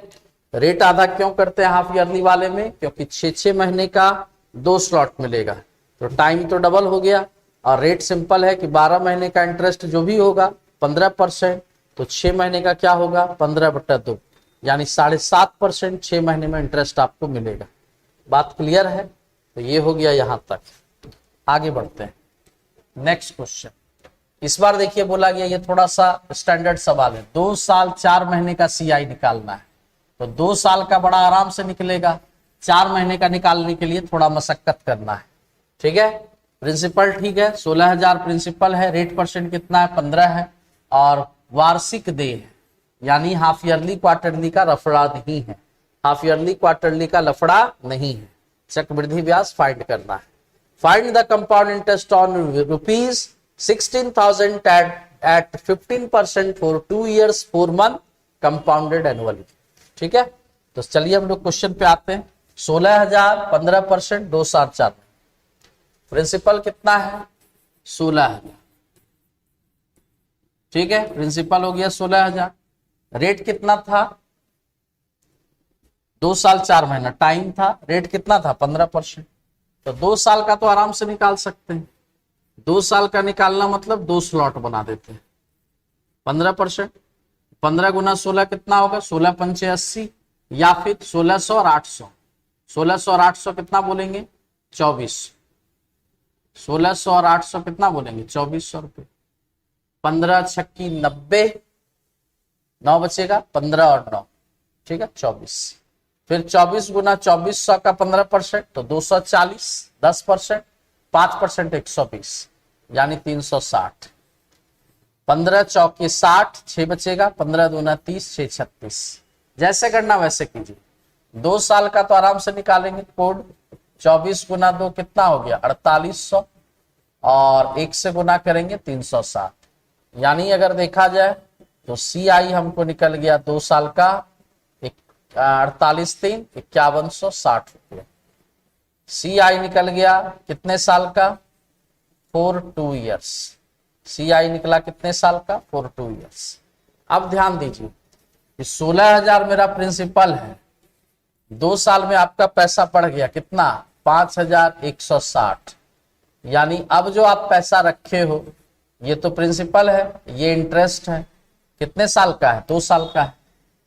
रेट आधा क्यों करते हैं हाफ ईयरली वाले में? क्योंकि 6 महीने का 2 स्लॉट मिलेगा, तो टाइम तो डबल हो गया। और रेट सिंपल है कि 12 महीने का इंटरेस्ट जो भी होगा 15%, तो 6 महीने का क्या होगा? 15/2, यानी 7.5% 6 महीने में इंटरेस्ट आपको मिलेगा। बात क्लियर है? तो ये हो गया यहां तक। आगे बढ़ते हैं, नेक्स्ट क्वेश्चन। इस बार देखिए बोला गया, ये थोड़ा सा स्टैंडर्ड सवाल है। 2 साल 4 महीने का CI निकालना है, तो 2 साल का बड़ा आराम से निकलेगा, 4 महीने का निकालने के लिए थोड़ा मशक्कत करना है। ठीक है। प्रिंसिपल ठीक है, 16,000 प्रिंसिपल है, रेट परसेंट कितना है? 15 है, और वार्षिक देय है, यानी हाफ ईयरली क्वार्टरली का लफड़ा नहीं है। हाफ ईयरली क्वार्टरली का लफड़ा नहीं है। चक्रवृद्धि ब्याज फाइंड करना है। Find the compound interest on ₹16,000 at 15% for 2 years 4 month compounded annually. ठीक है। तो चलिए हम लोग क्वेश्चन पे आते हैं। 16,000, 15%, 2 साल 4, प्रिंसिपल कितना है? 16,000। ठीक है, प्रिंसिपल हो गया 16,000। रेट कितना था? 2 साल 4 महीना टाइम था, रेट कितना था? 15%। तो 2 साल का तो आराम से निकाल सकते हैं। 2 साल का निकालना मतलब 2 स्लॉट बना देते हैं। 15%, 15 गुना 16 कितना होगा? 16 पंचे 80, या फिर 1600 और 800, 1600 और 800 कितना बोलेंगे 2400, 1600 और 800 कितना बोलेंगे 2400 रुपये। 15 छक्की 90, 9 बचेगा 15 और 9, ठीक है 24। फिर 24 गुना 2400 का 15% तो 240, 10%, 5% 120 यानी 360। 15 चौके 60, 6 बचेगा, 15 दूना 30, 6 36। जैसे करना वैसे कीजिए। 2 साल का तो आराम से निकालेंगे कोड। 24 गुना 2 कितना हो गया 4800, और 1 से गुना करेंगे 360। यानी अगर देखा जाए तो CI हमको निकल गया 2 साल का 48 3 5160 रुपये। CI निकल गया कितने साल का 42 ईयर्स। CI निकला कितने साल का 42 ईयर्स। अब ध्यान दीजिए कि 16,000 मेरा प्रिंसिपल है, 2 साल में आपका पैसा बढ़ गया कितना 5160। यानी अब जो आप पैसा रखे हो ये तो प्रिंसिपल है, ये इंटरेस्ट है, कितने साल का है 2 साल का है।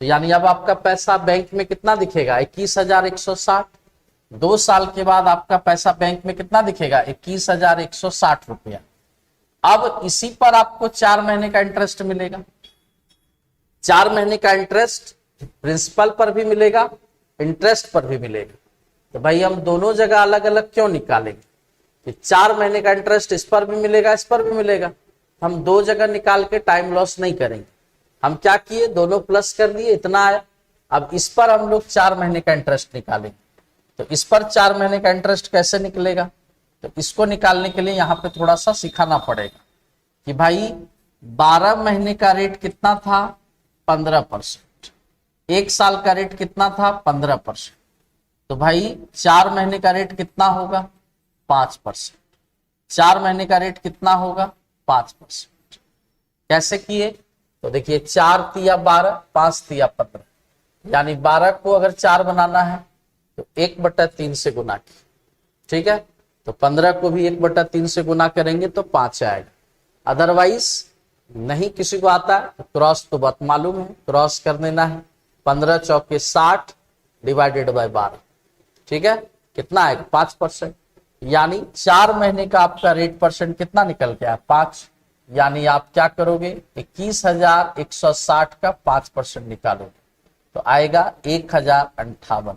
तो यानी अब आपका पैसा बैंक में कितना दिखेगा 21,160। 2 साल के बाद आपका पैसा बैंक में कितना दिखेगा 21,160 रुपया। अब इसी पर आपको 4 महीने का इंटरेस्ट मिलेगा। 4 महीने का इंटरेस्ट प्रिंसिपल पर भी मिलेगा, इंटरेस्ट पर भी मिलेगा। तो भाई हम दोनों जगह अलग अलग क्यों निकालेंगे कि 4 महीने का इंटरेस्ट इस पर भी मिलेगा इस पर भी मिलेगा। हम 2 जगह निकाल के टाइम लॉस नहीं करेंगे। हम क्या किए दोनों प्लस कर दिए, इतना आया। अब इस पर हम लोग 4 महीने का इंटरेस्ट निकालेंगे। तो इस पर 4 महीने का इंटरेस्ट कैसे निकलेगा, तो इसको निकालने के लिए यहाँ पे थोड़ा सा सिखाना पड़ेगा कि भाई 12 महीने का रेट कितना था 15%, 1 साल का रेट कितना था 15%। तो भाई 4 महीने का रेट कितना होगा 5%। 4 महीने का रेट कितना होगा 5%। कैसे किए तो देखिए 4 तिया 12, 5 तिया 15, यानी 12 को अगर 4 बनाना है तो 1/3 से गुना की, ठीक है। तो 15 को भी 1/3 से गुना करेंगे तो 5 आएगा। अदरवाइज नहीं किसी को आता है तो क्रॉस तो बात मालूम है, क्रॉस कर देना है। 15 चौके 60 डिवाइडेड बाय 12, ठीक है कितना आएगा 5%। यानी 4 महीने का आपका रेट परसेंट कितना निकल गया 5। यानी आप क्या करोगे 21,160 का 5% निकालोगे तो आएगा 1,058।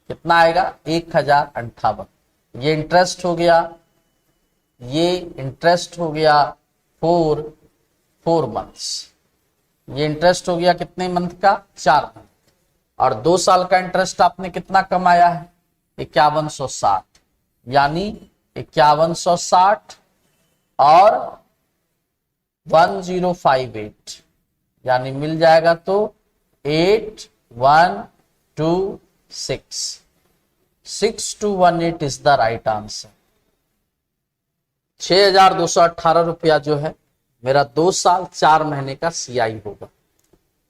कितना आएगा 1,058। ये इंटरेस्ट हो गया, ये इंटरेस्ट हो गया 4 मंथ्स। ये इंटरेस्ट हो गया कितने मंथ का 4 मंथ। और 2 साल का इंटरेस्ट आपने कितना कमाया है 5160। यानी 5160 और 1058 यानी मिल जाएगा तो 8126। 6218 इज द राइट आंसर। 6,218 रुपया जो है मेरा 2 साल 4 महीने का CI होगा।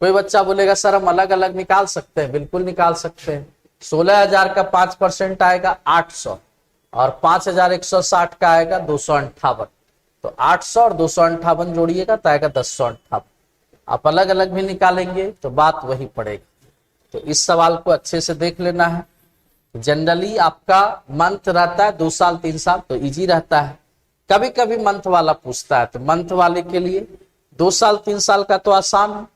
कोई बच्चा बोलेगा सर हम अलग अलग निकाल सकते हैं, बिल्कुल निकाल सकते हैं। 16,000 का 5% आएगा 800 और 5,160 का आएगा 258। तो 800 और 258 जोड़िएगा तो आएगा 1058। आप अलग अलग भी निकालेंगे तो बात वही पड़ेगा। तो इस सवाल को अच्छे से देख लेना है। जनरली आपका मंथ रहता है 2 साल 3 साल तो इजी रहता है। कभी कभी मंथ वाला पूछता है तो मंथ वाले के लिए 2 साल 3 साल का तो आसान है।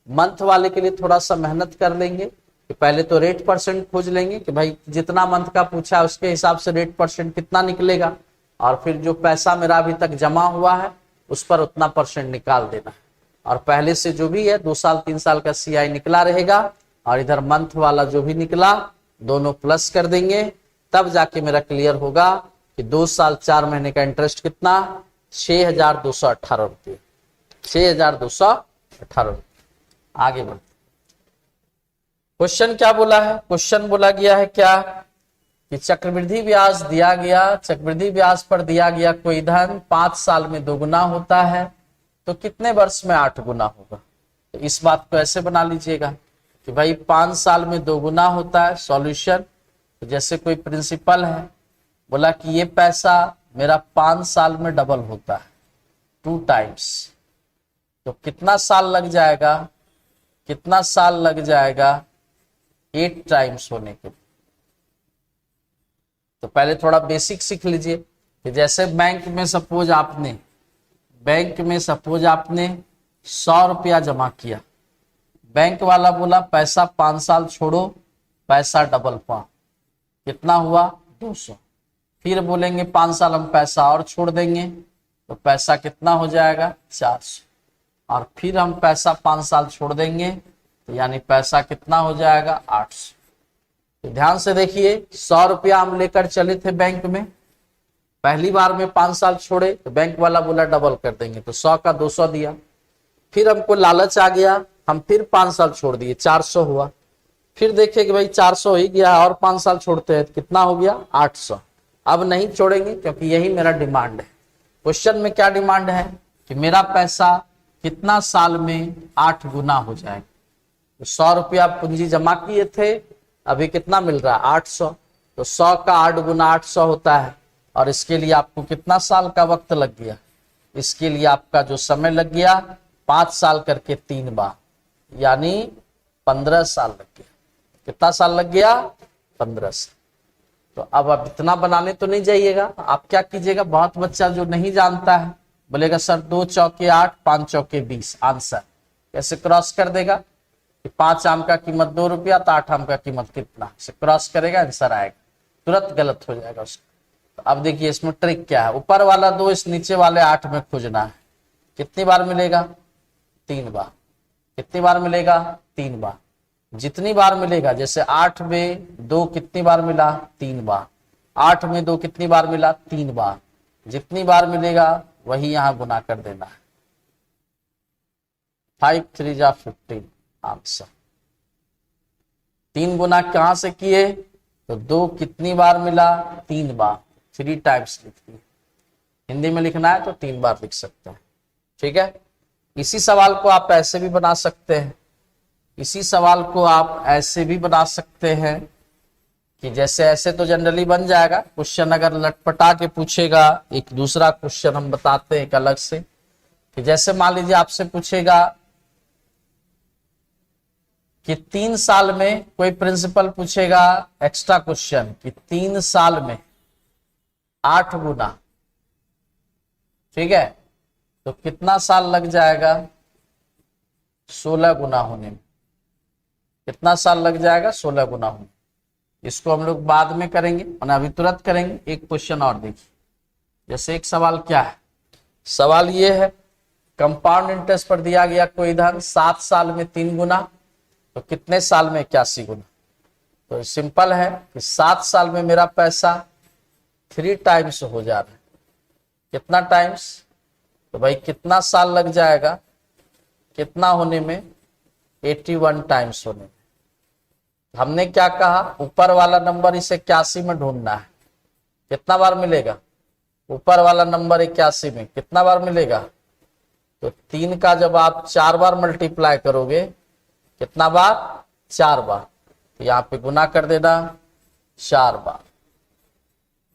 मंथ वाले के लिए थोड़ा सा मेहनत कर लेंगे कि पहले तो रेट परसेंट खोज लेंगे कि भाई जितना मंथ का पूछा है उसके हिसाब से रेट परसेंट कितना निकलेगा, और फिर जो पैसा मेरा अभी तक जमा हुआ है उस पर उतना परसेंट निकाल देना है। और पहले से जो भी है 2 साल 3 साल का CI निकला रहेगा और इधर मंथ वाला जो भी निकला दोनों प्लस कर देंगे, तब जाके मेरा क्लियर होगा कि 2 साल 4 महीने का इंटरेस्ट कितना 6,218 रुपये। 6,218 रुपये। आगे बढ़ते क्वेश्चन क्या बोला है। क्वेश्चन बोला गया है क्या कि चक्रवृद्धि ब्याज दिया गया, चक्रवृद्धि ब्याज पर दिया गया कोई धन 5 साल में 2 गुना होता है तो कितने वर्ष में 8 गुना होगा। तो इस बात को ऐसे बना लीजिएगा कि भाई 5 साल में 2 गुना होता है। सॉल्यूशन तो जैसे कोई प्रिंसिपल है बोला कि ये पैसा मेरा 5 साल में डबल होता है 2 टाइम्स, तो कितना साल लग जाएगा, कितना साल लग जाएगा 8 टाइम्स होने के लिए। तो पहले थोड़ा बेसिक सीख लीजिए कि जैसे बैंक में सपोज आपने 100 रुपया जमा किया, बैंक वाला बोला पैसा 5 साल छोड़ो, पैसा डबल पाओ, कितना हुआ 200। फिर बोलेंगे 5 साल हम पैसा और छोड़ देंगे तो पैसा कितना हो जाएगा 400, और फिर हम पैसा 5 साल छोड़ देंगे तो यानी पैसा कितना हो जाएगा 800। तो ध्यान से देखिए, 100 रुपया हम लेकर चले थे बैंक में, पहली बार में 5 साल छोड़े तो बैंक वाला बोला डबल कर देंगे, तो 100 का 200 दिया। फिर हमको लालच आ गया, हम फिर 5 साल छोड़ दिए, 400 हुआ। फिर देखे कि भाई 400 ही गया और 5 साल छोड़ते हैं तो कितना हो गया 800। अब नहीं छोड़ेंगे क्योंकि यही मेरा डिमांड है। क्वेश्चन में क्या डिमांड है कि मेरा पैसा कितना साल में 8 गुना हो जाएगा। तो 100 रुपया पूंजी जमा किए थे, अभी कितना मिल रहा है 800, तो 100 का 8 गुना 800 होता है। और इसके लिए आपको कितना साल का वक्त लग गया, इसके लिए आपका जो समय लग गया 5 साल करके 3 बार, यानी 15 साल लग गया। कितना साल लग गया 15 साल। तो अब आप इतना बनाने तो नहीं जाइएगा, आप क्या कीजिएगा, बहुत बच्चा जो नहीं जानता है बोलेगा सर 2 चौके 8, 5 चौके 20, आंसर कैसे क्रॉस कर देगा कि 5 आम का कीमत 2 रुपया तो 8 आम का कीमत कितना, से क्रॉस करेगा आंसर आएगा, तुरंत गलत हो जाएगा उसका। तो अब देखिए इसमें ट्रिक क्या है, ऊपर वाला 2 इस नीचे वाले 8 में खोजना है। कितनी बार मिलेगा 3 बार। कितनी बार मिलेगा 3 बार। जितनी बार मिलेगा, जैसे 8 में 2 कितनी बार मिला 3 बार, 8 में 2 कितनी बार मिला 3 बार, जितनी बार मिलेगा वही यहां गुना कर देना है। 5 3 जा 15 आंसर। 3 गुना कहां से किए, तो 2 कितनी बार मिला 3 बार, 3 टाइम्स लिख दिए। हिंदी में लिखना है तो 3 बार लिख सकते हैं, ठीक है। इसी सवाल को आप ऐसे भी बना सकते हैं, इसी सवाल को आप ऐसे भी बना सकते हैं कि जैसे ऐसे तो जनरली बन जाएगा। क्वेश्चन अगर लटपटा के पूछेगा, एक दूसरा क्वेश्चन हम बताते हैं एक अलग से, कि जैसे मान लीजिए आपसे पूछेगा कि 3 साल में, कोई प्रिंसिपल पूछेगा एक्स्ट्रा क्वेश्चन कि 3 साल में 8 गुना, ठीक है, तो कितना साल लग जाएगा 16 गुना होने में। कितना साल लग जाएगा 16 गुना होने। इसको हम लोग बाद में करेंगे और अभी तुरंत करेंगे। एक क्वेश्चन और देखिए, जैसे एक सवाल क्या है, सवाल ये है कंपाउंड इंटरेस्ट पर दिया गया कोई धन 7 साल में 3 गुना, तो कितने साल में 81 गुना। तो सिंपल है कि 7 साल में मेरा पैसा 3 टाइम्स हो जा रहा है। कितना टाइम्स, तो भाई कितना साल लग जाएगा, कितना होने में 81 टाइम्स होने में। हमने क्या कहा, ऊपर वाला नंबर इसे 81 में ढूंढना है। कितना बार मिलेगा, ऊपर वाला नंबर 81 में कितना बार मिलेगा, तो 3 का जब आप 4 बार मल्टीप्लाई करोगे, कितना बार 4 बार, तो यहाँ पे गुना कर देना 4 बार,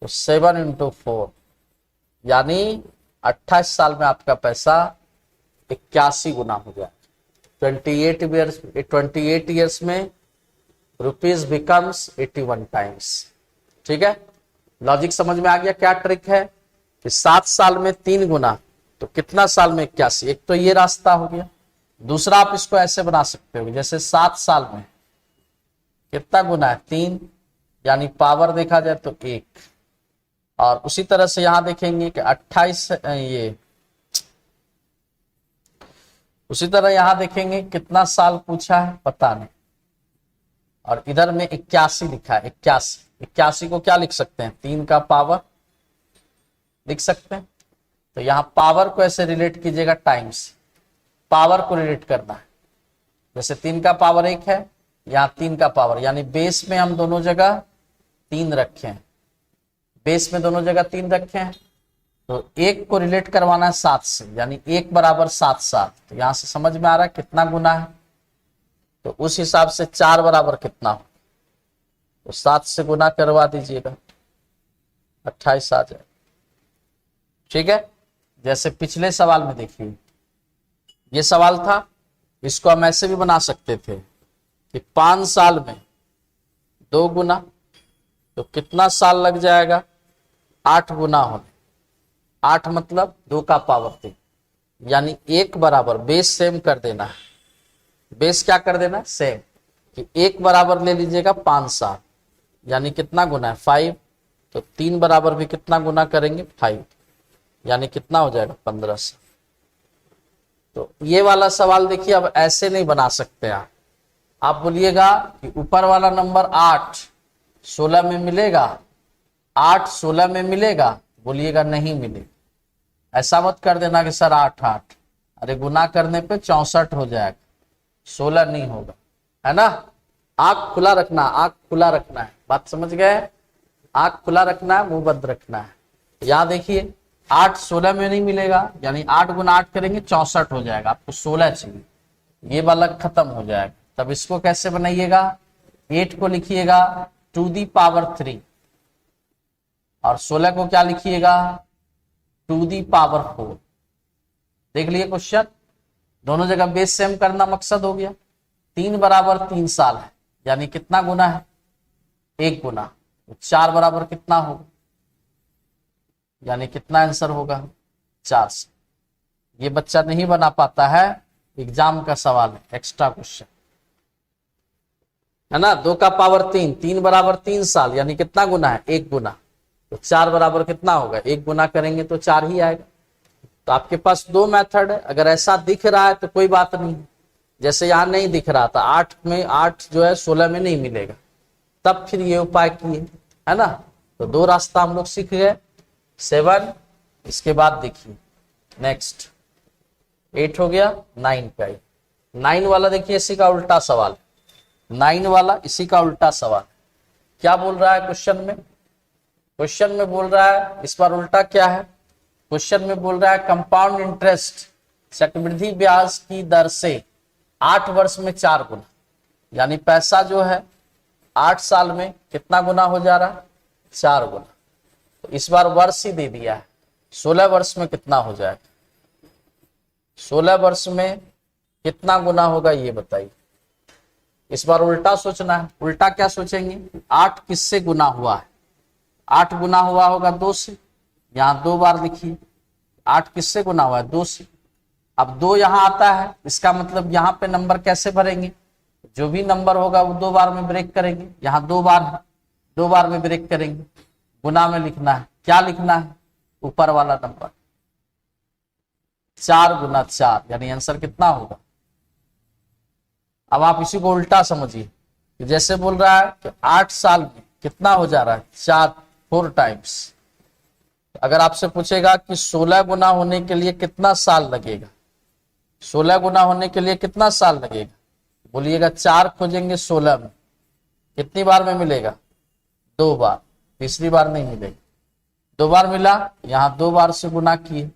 तो 7 × 4 यानी 28 साल में आपका पैसा 81 गुना हो गया। 28 ईयर्स में रुपीज बिकम्स 81 टाइम्स। ठीक है, लॉजिक समझ में आ गया। क्या ट्रिक है कि 7 साल में 3 गुना, तो कितना साल में 81। एक तो ये रास्ता हो गया। दूसरा आप इसको ऐसे बना सकते हो, जैसे 7 साल में कितना गुना है 3, यानी पावर देखा जाए तो 1। और उसी तरह से यहां देखेंगे कि 28, ये उसी तरह यहां देखेंगे कितना साल पूछा है पता नहीं, और इधर में 81 लिखा है। 81 को क्या लिख सकते हैं, 3 का पावर लिख सकते हैं। तो यहां पावर को ऐसे रिलेट कीजिएगा टाइम्स, पावर को रिलेट करना है। जैसे 3 का पावर 1 है, यहां 3 का पावर, यानी बेस में हम दोनों जगह 3 रखे हैं, बेस में दोनों जगह 3 रखे हैं। तो 1 को रिलेट करवाना है 7 से, यानी 1 बराबर 7 7। तो यहां से समझ में आ रहा है कितना गुना है, तो उस हिसाब से 4 बराबर कितना हो, तो 7 से गुना करवा दीजिएगा, 28 आ जाए। ठीक है, जैसे पिछले सवाल में देखिए, ये सवाल था, इसको हम ऐसे भी बना सकते थे कि 5 साल में 2 गुना, तो कितना साल लग जाएगा? 8 गुना होने। 8 मतलब 2 का पावर 3, यानी 1 बराबर बेस सेम कर देना है। बेस क्या कर देना? सेम। कि 1 बराबर ले लीजिएगा 5 साल, यानी कितना गुना है? 5। तो 3 बराबर भी कितना गुना करेंगे? 5, यानी कितना हो जाएगा? 15 साल। तो ये वाला सवाल देखिए, अब ऐसे नहीं बना सकते आप बोलिएगा कि ऊपर वाला नंबर 8 16 में मिलेगा, 8 16 में मिलेगा, बोलिएगा नहीं मिलेगा। ऐसा मत कर देना कि सर 8 8, अरे गुना करने पे 64 हो जाएगा, 16 नहीं होगा, है ना। आंख खुला रखना, आंख खुला रखना है, बात समझ गए? आंख खुला रखना है, मुंह बंद रखना है। यहां देखिए 8 16 में नहीं मिलेगा, यानी 8 गुना 8 करेंगे 64 हो जाएगा, आपको 16 चाहिए, ये वाला खत्म हो जाएगा। तब इसको कैसे बनाइएगा? 8 को लिखिएगा टू दी पावर 3 और 16 को क्या लिखिएगा? To the power 4। देख लिए क्वेश्चन, दोनों जगह बेस सेम करना मकसद हो गया। 3 बराबर 3 साल है, यानी कितना गुना है? 1 गुना। तो 4 बराबर कितना होगा? यानी कितना आंसर होगा? 4 साल। ये बच्चा नहीं बना पाता है, एग्जाम का सवाल है, एक्स्ट्रा क्वेश्चन है ना। 2 का पावर 3, 3 बराबर 3 साल, यानी कितना गुना है? 1 गुना। तो 4 बराबर कितना होगा? 1 गुना करेंगे तो 4 ही आएगा। तो आपके पास 2 मेथड है, अगर ऐसा दिख रहा है तो कोई बात नहीं, जैसे यहां नहीं दिख रहा था 8 में, 8 जो है 16 में नहीं मिलेगा, तब फिर ये उपाय किए, है ना। तो 2 रास्ता हम लोग सीख गए। 7, इसके बाद देखिए नेक्स्ट 8 हो गया, 9 पे आई। 9 वाला देखिए इसी का उल्टा सवाल, 9 वाला इसी का उल्टा सवाल। क्या बोल रहा है क्वेश्चन में? क्वेश्चन में बोल रहा है, इस बार उल्टा क्या है? क्वेश्चन में बोल रहा है कंपाउंड इंटरेस्ट, चक्रवृद्धि ब्याज की दर से 8 वर्ष में 4 गुना, यानी पैसा जो है 8 साल में कितना गुना हो जा रहा है? 4 गुना। तो इस बार वर्ष ही दे दिया है, 16 वर्ष में कितना हो जाएगा? 16 वर्ष में कितना गुना होगा ये बताइए। इस बार उल्टा सोचना है। उल्टा क्या सोचेंगे? 8 किससे गुना हुआ है? 8 गुना हुआ होगा 2 से, यहां 2 बार लिखिए। 8 किससे गुना हुआ है? 2 से। अब 2 यहां आता है, इसका मतलब यहां पे नंबर कैसे भरेंगे? जो भी नंबर होगा वो 2 बार में ब्रेक करेंगे। यहां 2 बार है, 2 बार में ब्रेक करेंगे, गुना में लिखना है। क्या लिखना है? ऊपर वाला नंबर 4 गुना 4, यानी आंसर कितना होगा? अब आप इसी को उल्टा समझिए, जैसे बोल रहा है कि 8 साल में कितना हो जा रहा है? 4 टाइम्स। अगर आपसे पूछेगा कि 16 गुना होने के लिए कितना साल लगेगा, 16 गुना होने के लिए कितना साल लगेगा, बोलिएगा 4 खोजेंगे 16 में, कितनी बार में मिलेगा? 2 बार। तीसरी बार नहीं मिलेगा। 2 बार मिला, यहां 2 बार से गुना किए,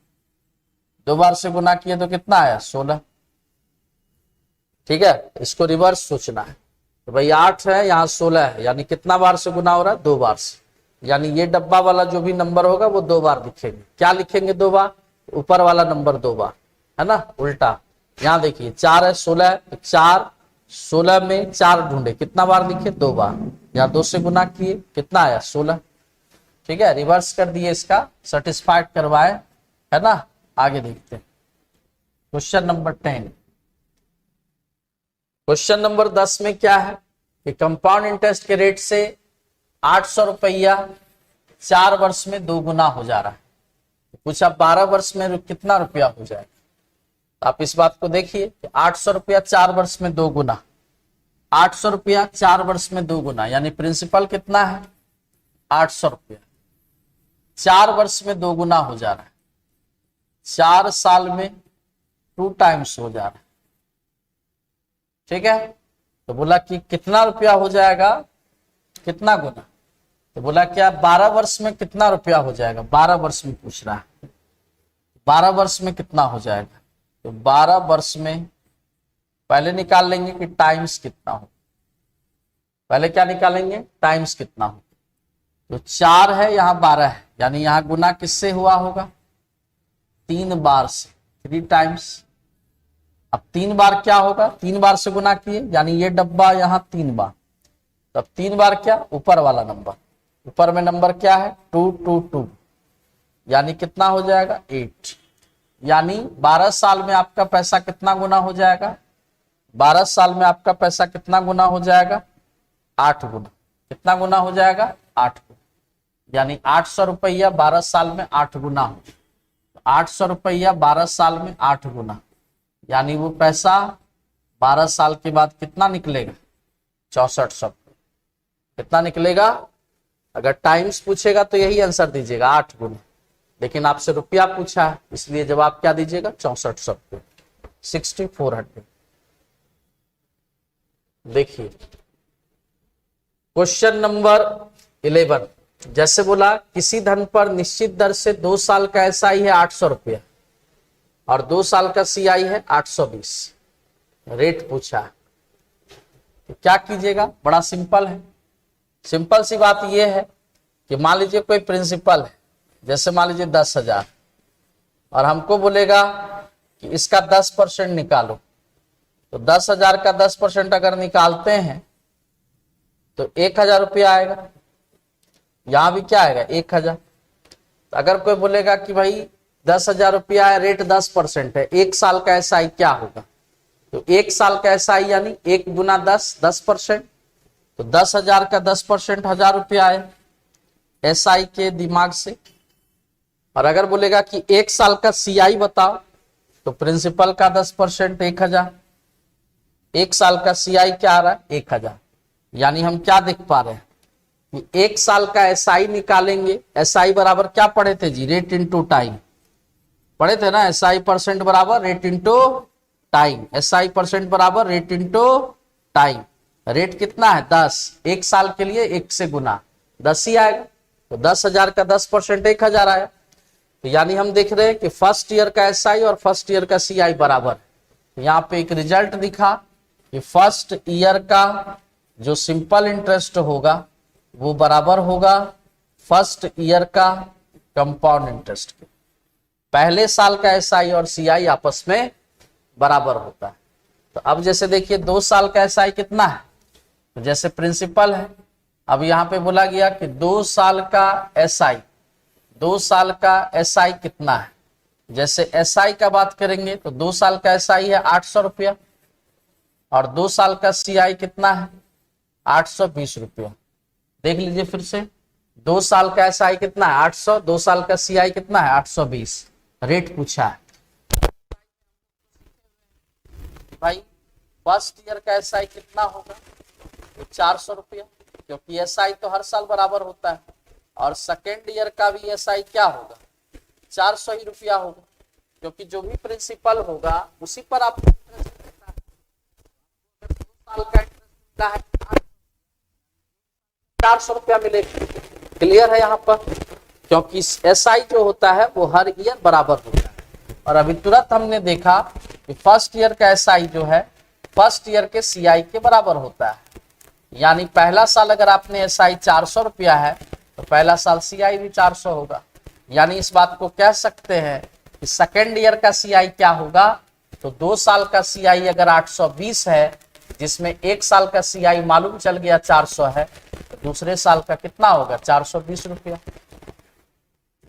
2 बार से गुना किए तो कितना आया? 16। ठीक है, इसको रिवर्स सोचना है। तो भाई 8 है, यहाँ 16 है, यानी कितना बार से गुना हो रहा है? 2 बार से। यानी ये डब्बा वाला जो भी नंबर होगा वो 2 बार लिखेंगे। क्या लिखेंगे 2 बार? ऊपर वाला नंबर 2 बार, है ना, उल्टा। यहाँ देखिए 4 है, 16 है, 4 16 में 4 ढूंढे, कितना बार लिखे? 2 बार। यहाँ 2 से गुना किए, कितना आया? 16। ठीक है, रिवर्स कर दिए, इसका सेटिस्फाइड करवाए, है ना। आगे देखते हैं क्वेश्चन नंबर 10। क्वेश्चन नंबर 10 में क्या है कि कंपाउंड इंटरेस्ट के रेट से 800 रुपया 4 वर्ष में 2 गुना हो जा रहा है। पूछा 12 वर्ष में कितना रुपया हो जाएगा। तो आप इस बात को देखिए, 800 रुपया 4 वर्ष में 2 गुना, 800 रुपया 4 वर्ष में 2 गुना, यानी प्रिंसिपल कितना है? 800 रुपया 4 वर्ष में 2 गुना हो जा रहा है, 4 साल में 2 टाइम्स हो जा रहा है। ठीक है, तो बोला कि कितना रुपया हो जाएगा, कितना गुना? तो बोला क्या 12 वर्ष में कितना रुपया हो जाएगा? 12 वर्ष में पूछ रहा है, 12 वर्ष में कितना हो जाएगा? तो 12 वर्ष में पहले निकाल लेंगे कि टाइम्स कितना हो। पहले क्या निकालेंगे? टाइम्स कितना हो। तो 4 है, यहाँ 12 है, यानी यहाँ गुना किससे हुआ होगा? 3 बार से, 3 टाइम्स। अब 3 बार क्या होगा? 3 बार से गुना किए, यानी ये डब्बा यहाँ 3 बार, तब 3 बार क्या, ऊपर वाला नंबर, ऊपर में नंबर क्या है 222, यानी कितना हो जाएगा 8। यानी 12 साल में आपका पैसा कितना गुना हो जाएगा, 12 साल में आपका पैसा कितना गुना हो जाएगा, 8 गुना। कितना गुना हो जाएगा, 8 गुना। यानी 800 रुपया 12 साल में 8 गुना हो, 800 रुपया 12 साल में 8 गुना, यानी वो पैसा 12 साल के बाद कितना निकलेगा, 6400। कितना निकलेगा, अगर टाइम्स पूछेगा तो यही आंसर दीजिएगा 8 गुना, लेकिन आपसे रुपया पूछा है इसलिए जवाब क्या दीजिएगा 6400, 6400। देखिए क्वेश्चन नंबर 11, जैसे बोला किसी धन पर निश्चित दर से 2 साल का एसआई है 800 रुपया और 2 साल का सीआई है 820, रेट पूछा है, तो क्या कीजिएगा, बड़ा सिंपल है। सिंपल सी बात यह है कि मान लीजिए कोई प्रिंसिपल है, जैसे मान लीजिए 10,000, और हमको बोलेगा कि इसका 10% निकालो, तो 10,000 का 10% अगर निकालते हैं तो 1,000 रुपया आएगा, यहां भी क्या आएगा 1,000। तो अगर कोई बोलेगा कि भाई 10,000 रुपया है, रेट 10% है, 1 साल का एसआई क्या होगा, तो 1 साल का एसआई यानी 1 गुना 10, 10%, तो 10,000 का 10% 1,000 रुपया आए एसआई के दिमाग से। और अगर बोलेगा कि 1 साल का सीआई बताओ, तो प्रिंसिपल का 10% 1,000, 1 साल का सीआई क्या आ रहा है 1,000। यानी हम क्या देख पा रहे हैं कि 1 साल का एसआई निकालेंगे, एसआई बराबर क्या पढ़े थे जी, रेट इंटू टाइम पढ़े थे ना, एसआई परसेंट बराबर rate into time, SI percent बराबर रेट इंटू टाइम। रेट कितना है 10, 1 साल के लिए 1 से गुना 10 ही आएगा, तो 10,000 का 10% 1,000 आया। तो यानी हम देख रहे हैं कि फर्स्ट ईयर का एसआई और फर्स्ट ईयर का सीआई बराबर है। तो यहाँ पे एक रिजल्ट दिखा कि फर्स्ट ईयर का जो सिंपल इंटरेस्ट होगा वो बराबर होगा फर्स्ट ईयर का कंपाउंड इंटरेस्ट के। पहले साल का एसआई और सीआई आपस में बराबर होता है। तो अब जैसे देखिए 2 साल का एसआई कितना है, तो जैसे प्रिंसिपल है, अब यहाँ पे बोला गया कि 2 साल का एसआई, 2 साल का एसआई कितना है, जैसे एसआई का बात करेंगे तो 2 साल का एसआई है 800 रुपया और 2 साल का सीआई कितना है 820 रुपया। देख लीजिए फिर से, 2 साल का एसआई कितना है 800, 2 साल का सीआई कितना है 820, रेट पूछा है। भाई फर्स्ट ईयर का एसआई कितना होगा, तो 400 रुपया, क्योंकि एसआई तो हर साल बराबर होता है, और सेकेंड ईयर का भी एसआई क्या होगा 400 ही रुपया होगा, क्योंकि जो भी प्रिंसिपल होगा उसी पर आपको इंटरेस्ट मिलता है। 2 साल का इंटरेस्ट मिलता है 400 रुपया मिलेगा। क्लियर है यहाँ पर, क्योंकि एसआई जो होता है वो हर ईयर बराबर होता है। और अभी तुरंत हमने देखा कि फर्स्ट ईयर का एसआई जो है फर्स्ट ईयर के सीआई के बराबर होता है। यानी पहला साल अगर आपने एसआई 400 रुपया है तो पहला साल सीआई भी 400 होगा। यानी इस बात को कह सकते हैं कि सेकेंड ईयर का सीआई क्या होगा, तो 2 साल का सीआई अगर 820 है, जिसमें 1 साल का सीआई मालूम चल गया 400 है, तो दूसरे साल का कितना होगा 420 रुपया।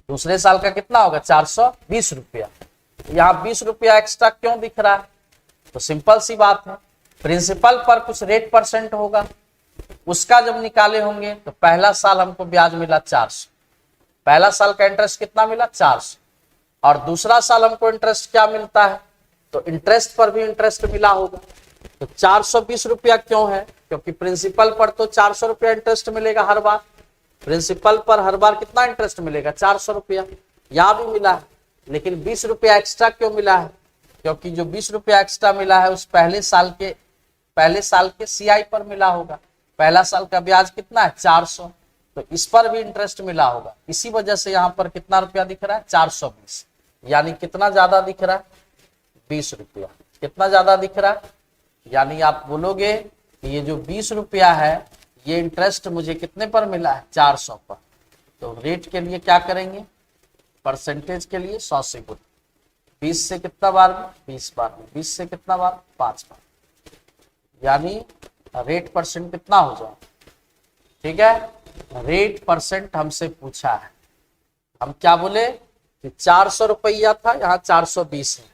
दूसरे साल का कितना होगा 420 रुपया। यहाँ 20 रुपया एक्स्ट्रा क्यों दिख रहा है, तो सिंपल सी बात है, प्रिंसिपल पर कुछ रेट परसेंट होगा, उसका जब निकाले होंगे तो पहला साल हमको ब्याज मिला 400, पहला साल का इंटरेस्ट कितना मिला 400, और दूसरा साल हमको इंटरेस्ट क्या मिलता है, तो इंटरेस्ट पर भी इंटरेस्ट मिला होगा। तो 420 रुपया क्यों है, क्योंकि प्रिंसिपल पर तो 400 रुपया इंटरेस्ट मिलेगा हर बार, प्रिंसिपल पर हर बार कितना इंटरेस्ट मिलेगा 400 रुपया, यहाँ भी मिला है। लेकिन 20 रुपया एक्स्ट्रा क्यों मिला है, क्योंकि जो 20 रुपया एक्स्ट्रा मिला है उस पहले साल के सीआई पर मिला होगा। पहला साल का ब्याज कितना है 400, तो इस पर भी इंटरेस्ट मिला होगा। इसी वजह से यहाँ पर कितना रुपया दिख रहा है 420, यानी कितना ज्यादा दिख रहा है 20 रुपया। कितना ज्यादा दिख रहा है, यानी आप बोलोगे कि ये जो 20 रुपया है ये इंटरेस्ट मुझे कितने पर मिला है 400 पर। तो रेट के लिए क्या करेंगे, परसेंटेज के लिए 100 से गुना, 20 से कितना बार में 20 बार में, 20 से कितना बार 5 बार, यानी रेट परसेंट कितना हो जाए ठीक है, रेट परसेंट हमसे पूछा है। हम क्या बोले कि 400 रुपया था, यहाँ 420 है,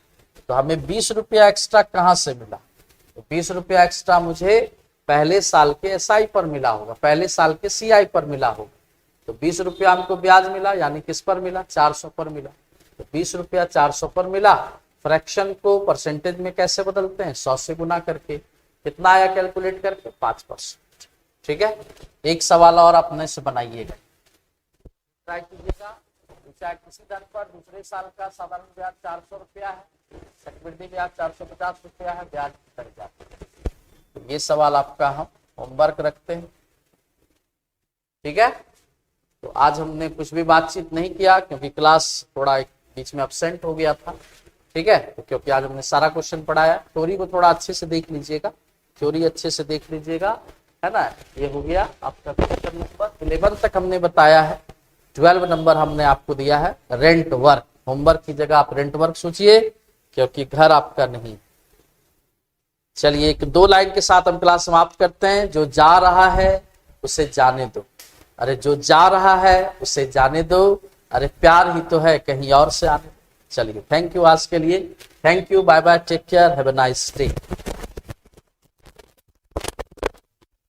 तो हमें 20 रुपया एक्स्ट्रा कहाँ से मिला? तो 20 रुपया एक्स्ट्रा मुझे पहले साल के एसआई पर मिला होगा, पहले साल के सीआई पर मिला होगा। तो 20 रुपया हमको ब्याज मिला, यानी किस पर मिला? 400 पर मिला। तो 20 रुपया 400 पर मिला। फ्रैक्शन को परसेंटेज में कैसे बदलते हैं? 100 से गुना करके। कितना आया कैलकुलेट करके? 5%। ठीक है, एक सवाल और अपने से बनाइएगा, ट्राई कीजिएगा। चाहे किसी दर पर दूसरे साल का साधारण ब्याज 400 रुपया है, चक्रवृद्धि ब्याज 450 रुपया है, ब्याज बढ़ जाता है। तो ये सवाल आपका हम होमवर्क रखते हैं। ठीक है, तो आज हमने कुछ भी बातचीत नहीं किया क्योंकि क्लास थोड़ा एक बीच में एब्सेंट हो गया था। ठीक है, तो क्योंकि आज हमने सारा क्वेश्चन पढ़ाया। थ्योरी को थोड़ा अच्छे से देख लीजिएगा, थ्योरी अच्छे से देख लीजिएगा, है ना। ये हो गया आपका क्वेश्चन नंबर 11 तक हमने बताया है। 12 नंबर हमने आपको दिया है रेंट वर्क। होमवर्क की जगह आप रेंट वर्क सोचिए क्योंकि घर आपका नहीं। चलिए, एक 2 लाइन के साथ हम क्लास समाप्त करते हैं। जो जा रहा है उसे जाने दो, अरे जो जा रहा है उसे जाने दो, अरे प्यार ही तो है कहीं और से आने। चलिए, थैंक यू आज के लिए, thank you, bye bye, take care, have a nice day.